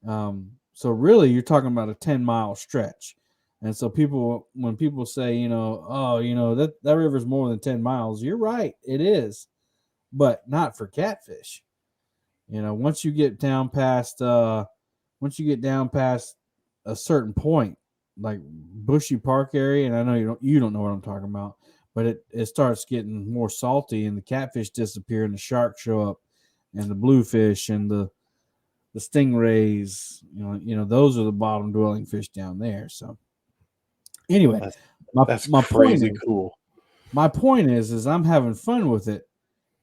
So really, you're talking about a 10-mile stretch. And so when people say, oh, that river's more than 10 miles, you're right, it is, but not for catfish. Once you get down past a certain point, like Bushy Park area, and I know you don't know what I'm talking about, but it starts getting more salty, and the catfish disappear, and the sharks show up, and the bluefish and the stingrays. Those are the bottom dwelling fish down there. So anyway, That's, my that's my point crazy is cool. my point is I'm having fun with it,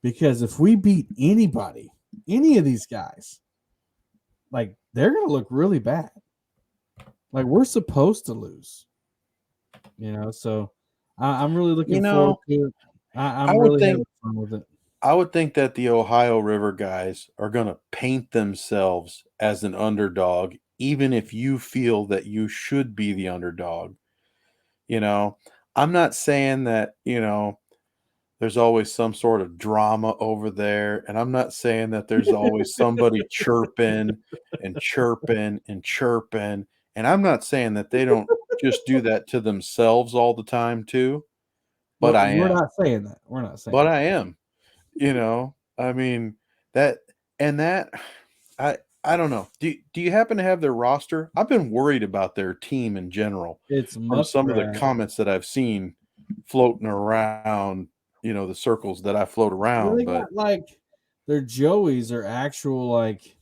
because if we beat anybody, any of these guys, like, they're gonna look really bad. Like, we're supposed to lose, So I'm really looking forward to it. I I'm would really think having fun with it. I would think that the Ohio River guys are going to paint themselves as an underdog, even if you feel that you should be the underdog. You know, I'm not saying that, there's always some sort of drama over there. And I'm not saying that there's always somebody chirping and chirping and chirping. And I'm not saying that they don't just do that to themselves all the time, too. But I We're am. not saying that. We're not saying But that. I am. I mean, that and that I don't know. Do you happen to have their roster? I've been worried about their team in general It's from some of the muskrat. comments that I've seen floating around, the circles that I float Well, around, they but got like their Joeys are actual like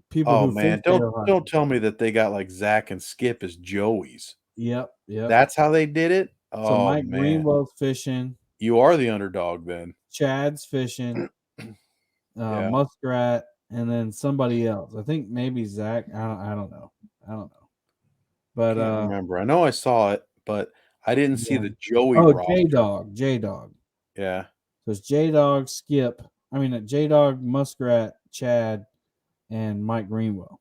people oh who fish man, the don't Ohio. don't tell me that they got like Zach and Skip as Joeys. Yep, yep. That's how they did it? So Oh Mike man. Greenwell's fishing, You are the underdog then. Chad's fishing, Yeah. Muskrat, and then somebody else. I think maybe Zach. I don't know. I don't know. But Can't remember. I know I saw it, but I didn't see yeah. the Joey Oh, roster. J Dog. Yeah. So it's J Dog, Skip. I mean J Dog, Muskrat, Chad, and Mike Greenwell.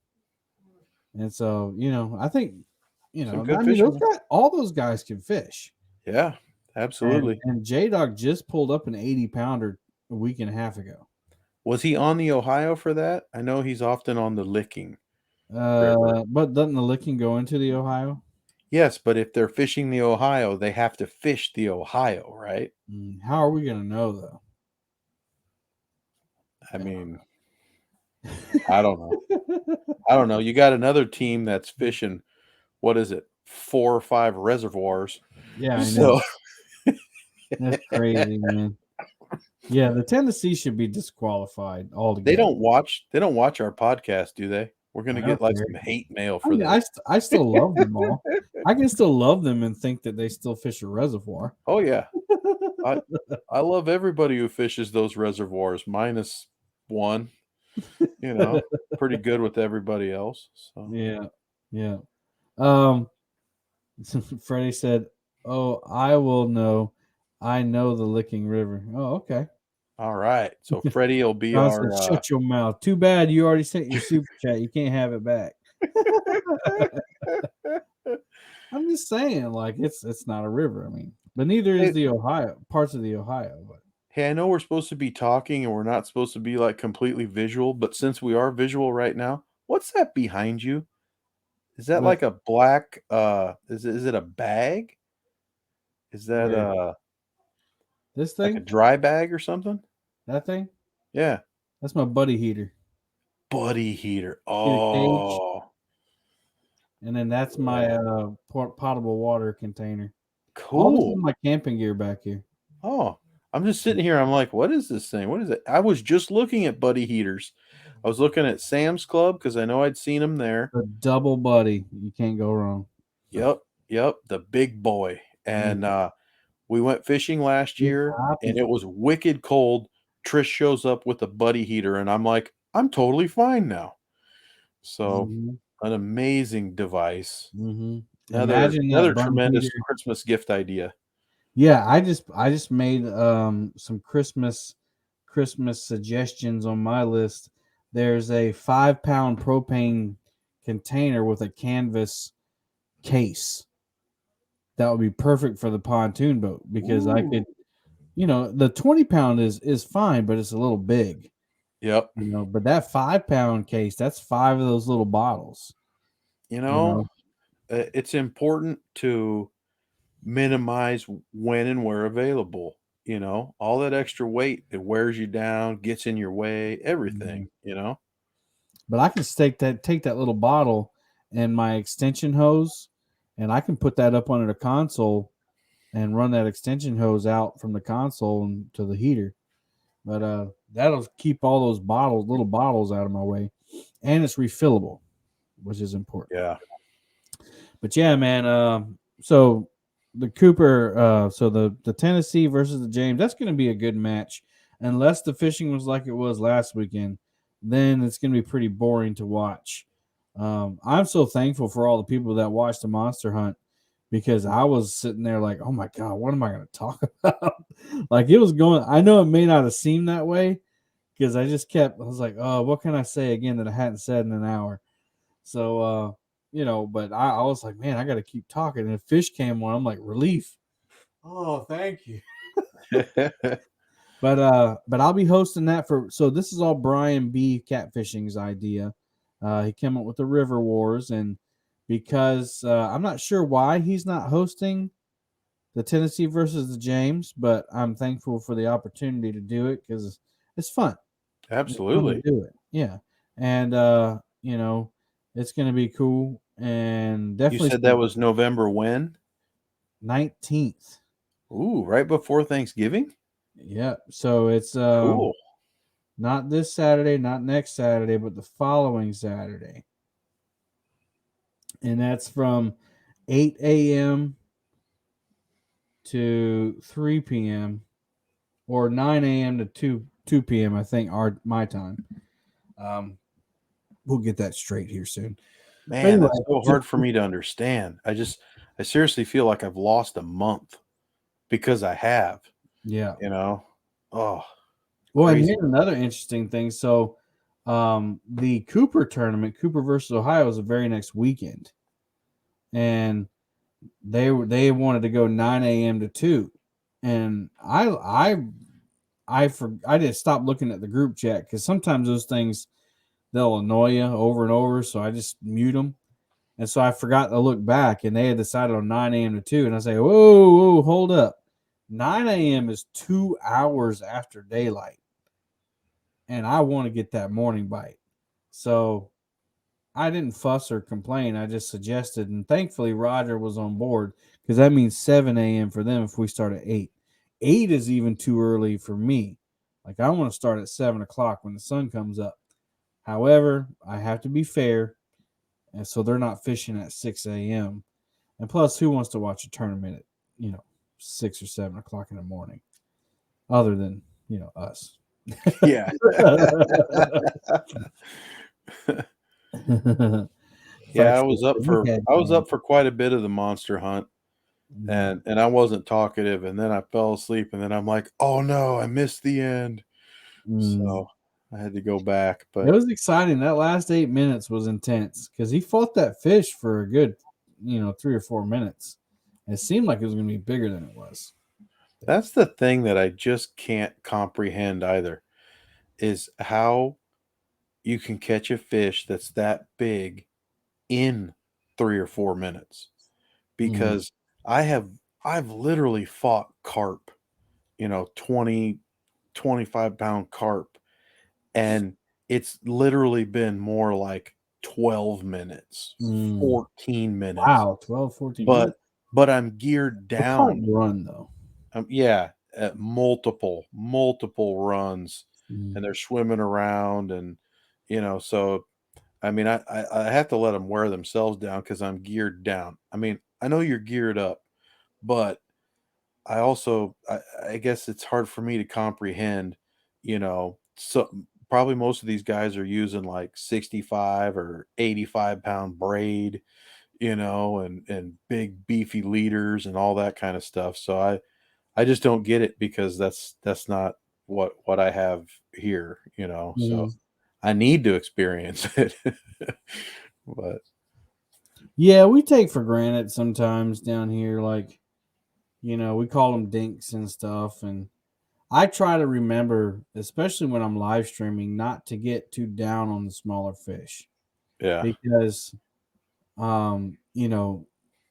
And so I think Some good I mean fishermen. all those guys can fish. Yeah, absolutely. And J Dog just pulled up an 80-pounder a week and a half ago. Was he on the Ohio for that? I know he's often on the Licking River. But doesn't the Licking go into the Ohio? Yes, but if they're fishing the Ohio, they have to fish the Ohio, right? How are we gonna know though? I mean, I don't know. I don't know. You got another team that's fishing, what is it, 4 or 5 reservoirs. Yeah, I know. So That's crazy, man. Yeah, the Tennessee should be disqualified they altogether. don't watch our podcast, do they? We're I gonna don't get like care. some hate mail I for mean, this. I still love them all. I can still love them and think that they still fish a reservoir. Oh yeah. I love everybody who fishes those reservoirs, minus one. Pretty good with everybody else. So Yeah, yeah. Freddie said, "Oh, I will know. I know the Licking River." Oh, okay. all right. So Freddie will be John said, our "Shut your mouth. Too bad you already sent your super chat. You can't have it back." I'm just saying, like it's not a river. I mean, but neither is Hey, the Ohio parts of the Ohio. But hey, I know we're supposed to be talking and we're not supposed to be like completely visual, but since we are visual right now, what's that behind you? Is that what like a black is it a bag? Is that where this like a thing, dry bag or something? that thing, Yeah. that's my buddy heater. Buddy heater. Heater cage, Oh, and then that's my yeah. potable water container. All this is Cool. my camping gear back here. Oh, I'm just sitting here. I'm like, what is this thing? What is it? I was just looking at buddy heaters. I was looking at Sam's Club because I know I'd seen them there. A double buddy, you can't go wrong. Yep, yep, the big boy. Yeah. And We went fishing last year, and it was wicked cold. Trish shows up with a buddy heater, and I'm like, I'm totally fine now. So, Mhm. an amazing device. Mhm. Another Imagine that another bunny tremendous heater. Christmas gift idea. Yeah, I just made some Christmas suggestions on my list. There's a 5-pound propane container with a canvas case that would be perfect for the pontoon boat because I Ooh. could, the 20-pound is fine, but it's a little big, Yep. but that 5-pound case, that's 5 of those little bottles, You you know, know. it's important to minimize when and where available. All that extra weight, it wears you down, gets in your way, everything, Mhm. you know? But I can take that little bottle and my extension hose, and I can put that up under the console and run that extension hose out from the console and to the heater. But that'll keep all those little bottles out of my way, and it's refillable, which is important. Yeah. But yeah, man. So the Cooper, so the Tennessee versus the James, that's going to be a good match, unless the fishing was like it was last weekend. Then it's going to be pretty boring to watch. I'm so thankful for all the people that watched the Monster Hunt because I was sitting there like, oh my god, what am I going to talk about? Like it was going. I know it may not have seemed that way because I was like, oh, what can I say again that I hadn't said in an hour? So, but I was like, man, I got to keep talking. And if fish came on, I'm like, relief. Oh, thank you. But I'll be hosting that so this is all Brian B. Catfishing's idea. He came up with the River Wars, and because I'm not sure why he's not hosting the Tennessee versus the James, but I'm thankful for the opportunity to do it because it's fun. It's fun to Absolutely. do it. Yeah. And it's gonna be cool and You definitely said that some was November when? 19th. Ooh, right before Thanksgiving? Yeah. So it's Cool. not this Saturday, not next Saturday, but the following Saturday. And that's from 8 a.m. to 3 p.m. or 9 a.m. to 2 p.m. I think my time. Um, we'll get that straight here soon. But Man, anyway, that's so hard for me to understand. I seriously feel like I've lost a month because I have, yeah. you know? Oh, Well, and crazy. here's another interesting thing. So, the Cooper tournament, Cooper versus Ohio, is the very next weekend, and they wanted to go 9 a.m. to 2, and I just stopped looking at the group chat because sometimes those things they'll annoy you over and over, so I just mute them. And so I forgot to look back, and they had decided on 9 a.m. to 2, and I say, whoa, hold up, 9 a.m. is 2 hours after daylight. And I want to get that morning bite. So I didn't fuss or complain. I just suggested, and thankfully Roger was on board because that means 7 a.m. for them if we start at 8. 8 is even too early for me. Like I want to start at 7 o'clock when the sun comes up. However, I have to be fair, and so they're not fishing at 6 a.m. And plus, who wants to watch a tournament at 6 or 7 o'clock in the morning, other than us? Yeah. Yeah, Fact, we had I was fun. up for quite a bit of the monster hunt, Mhm. and I wasn't talkative, and then I fell asleep, and then I'm like, "Oh no, I missed the end." Mm. So, I had to go back, It but was exciting. That last 8 minutes was intense because he fought that fish for a good, 3 or 4 minutes. It seemed like it was going to be bigger than it was. that's the thing that I just can't comprehend either, is how you can catch a fish that's that big in 3 or 4 minutes, Mm. because I have I've literally fought carp, 20, 25-pound carp, and it's literally been more like 12 minutes, Mm. 14 minutes, Wow, 12, 14 but minutes. I'm geared The carp down. run, though. Yeah, at multiple runs, Mm. and they're swimming around, and, so, I mean, I have to let them wear themselves down because 'cause I'm geared down. I mean, I know you're geared up, but I also I guess it's hard for me to comprehend, so probably most of these guys are using like 65 or 85-pound braid, and big beefy leaders and all that kind of stuff. So I just don't get it because that's not what I have here, so Mhm. I need to experience it. But Yeah, we take for granted sometimes down here, like, we call them dinks and stuff. And I try to remember, especially when I'm live streaming, not to get too down on the smaller fish yeah. because, um, you know,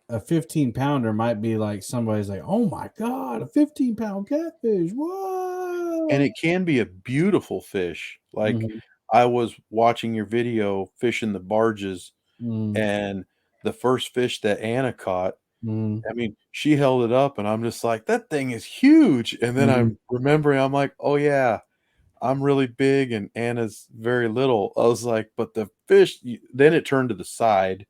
a 15 pounder might be like somebody's like, oh my God, a 15-pound catfish. And Whoa. it can be a beautiful fish. Like, Mhm, I was watching your video fishing the barges, mhm, and the first fish that Anna caught, mhm, I mean, she held it up, and I'm just like, "That thing is huge." And then mhm, I'm remembering, I'm like, "Oh, yeah, I'm really big and Anna's very little." I was like, "But the fish," then it turned to the side,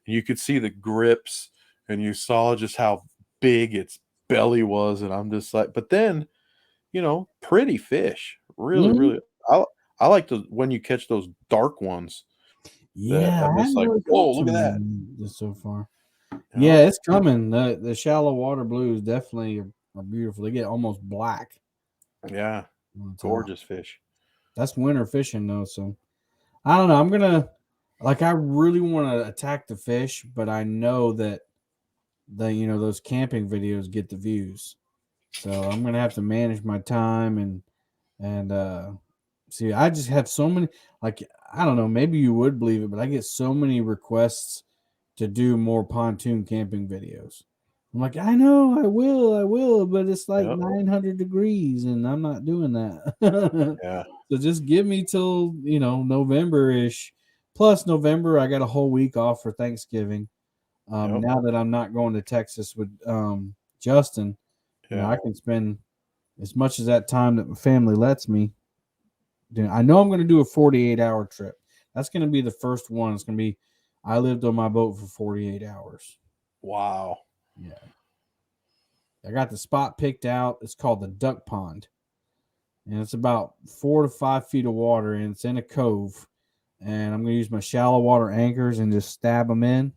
and you could see the grips, and you saw just how big its belly was, and I'm just like, but then pretty fish. Really, mhm. really I I like to when you catch those dark ones that Yeah, I'm I just haven't like, really "Whoa, caught too look at many that." so far. You Yeah, know? it's coming. The shallow water blues definitely are beautiful. They get almost black Yeah, on the top. gorgeous fish. That's winter fishing though, so I don't know. I'm gonna like I really want to attack the fish, but I know that those camping videos get the views. So I'm gonna have to manage my time and see. I just have so many like I don't know, maybe you would believe it, but I get so many requests to do more pontoon camping videos. I'm like, I know, I will, but it's like Yep, 900 degrees and I'm not doing that. yeah, So just give me till, November ish. Plus, November, I got a whole week off for Thanksgiving. yep, Now that I'm not going to Texas with Justin, yeah. I can spend as much as that time that my family lets me. I know I'm going to do a 48-hour trip. That's going to be the first one. It's going to be, I lived on my boat for 48 hours. Wow. Yeah. I got the spot picked out. It's called the Duck Pond. And it's about 4 to 5 feet of water and it's in a cove. And I'm going to use my shallow water anchors and just stab them in.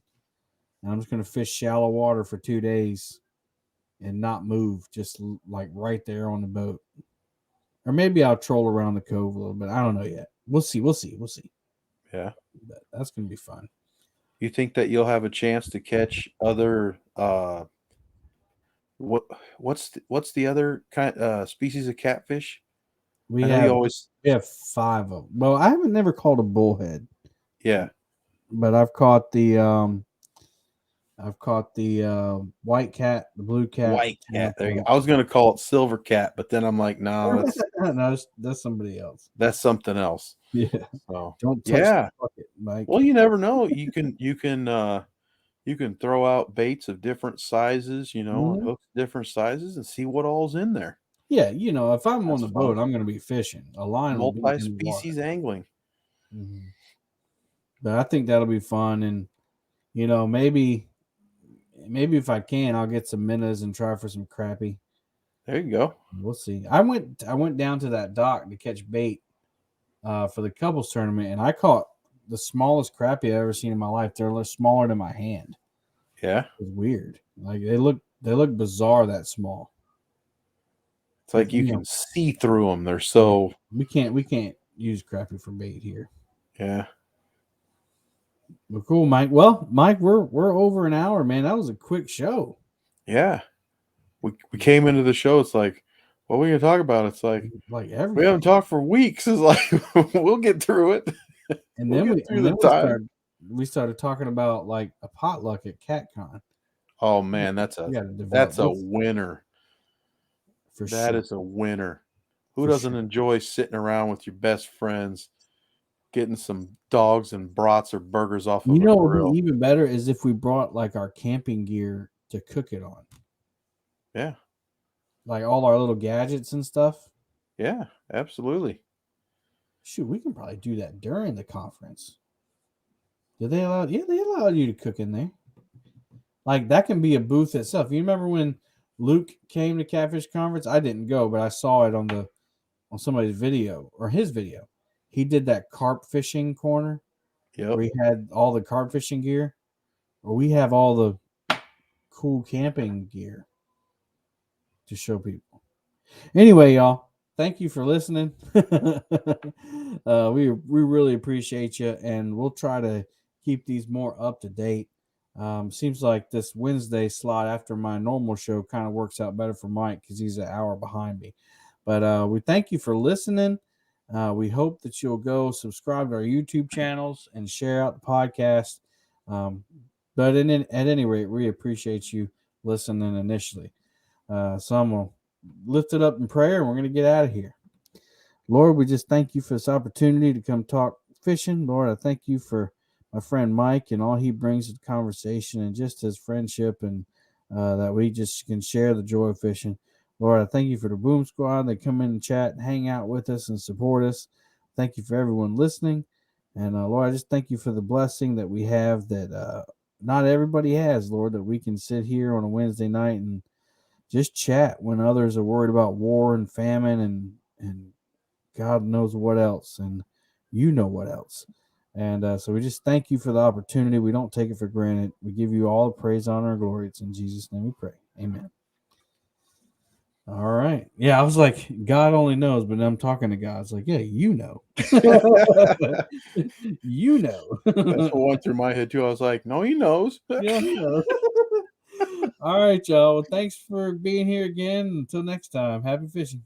And I'm just going to fish shallow water for 2 days and not move, just like right there on the boat. Or maybe I'll troll around the cove a little bit. I don't know yet. We'll see. We'll see. We'll see. Yeah. But that's going to be fun. You think that you'll have a chance to catch other, what what's the other species of catfish? We I know you have always we have five of them. Well, I haven't never caught a bullhead, yeah, but I've caught the white cat, the blue cat, white and cat, I've there you go. caught I was gonna call it silver cat, but then I'm like, "No, that's no, that's somebody else. that's something else." Yeah, So, don't touch the yeah. bucket, Mike. Well, you never know. You can throw out baits of different sizes, and Mhm. hooks different sizes and see what all's in there. Yeah, if I'm on That's the boat, fun. I'm going to be fishing. A line will be in the water. Multi-species angling. Mhm. But I think that'll be fun, and maybe if I can, I'll get some minnows and try for some crappie. There you go. We'll see. I went down to that dock to catch bait for the couples tournament, and I caught the smallest crappie I've ever seen in my life. They're a little smaller than my hand. Yeah. It was weird. Like they look bizarre that small. It's But like you can see through them. They're so we can't use crappie for bait here. yeah. But cool, Mike. Well, Mike, we're over an hour, man. That was a quick show. Yeah. We came into the show, it's like, "What are we gonna talk about?" It's like, Like "We haven't everything. talked for weeks." It's like, "We'll get through it. And We'll then get we through and the then we time." started talking about like a potluck at CatCon. Oh, man, that's We a got to develop that's a this winner. for That sure. is a winner. Who For doesn't sure. enjoy sitting around with your best friends, getting some dogs and brats or burgers off You of a know what would be grill? even better is if we brought like our camping gear to cook it on. Yeah. Like all our little gadgets and stuff. Yeah, absolutely. Shoot, we can probably do that during the conference. Do they allow? Yeah, they allow you to cook in there. Like that can be a booth itself. You remember when Luke came to Catfish Conference. I didn't go, but I saw it on somebody's video or his video. He did that carp fishing corner Yep. where he had all the carp fishing gear. Or we have all the cool camping gear to show people. Anyway, y'all, thank you for listening. We really appreciate you, and we'll try to keep these more up to date. Seems like this Wednesday slot after my normal show kind of works out better for Mike because he's an hour behind me. But we thank you for listening. We hope that you'll go subscribe to our YouTube channels and share out the podcast. But at any rate, we appreciate you listening initially. So I'm going to lift it up in prayer, and we're going to get out of here. Lord, we just thank you for this opportunity to come talk fishing. Lord, I thank you for my friend Mike and all he brings to the conversation and just his friendship and that we just can share the joy of fishing. Lord, I thank you for the Boom Squad. They come in and chat and hang out with us and support us. Thank you for everyone listening. And Lord, I just thank you for the blessing that we have that not everybody has, Lord, that we can sit here on a Wednesday night and just chat when others are worried about war and famine and God knows what else, and you know what else. And so we just thank you for the opportunity. We don't take it for granted. We give you all the praise, honor, and glory. It's in Jesus' name we pray. Amen. All right. Yeah, I was like, God only knows, but I'm talking to God. It's like, yeah, you know. You know. That's what went through my head too. I was like, no, he knows. Yeah, he knows. All right, y'all. Well, thanks for being here again. Until next time, happy fishing.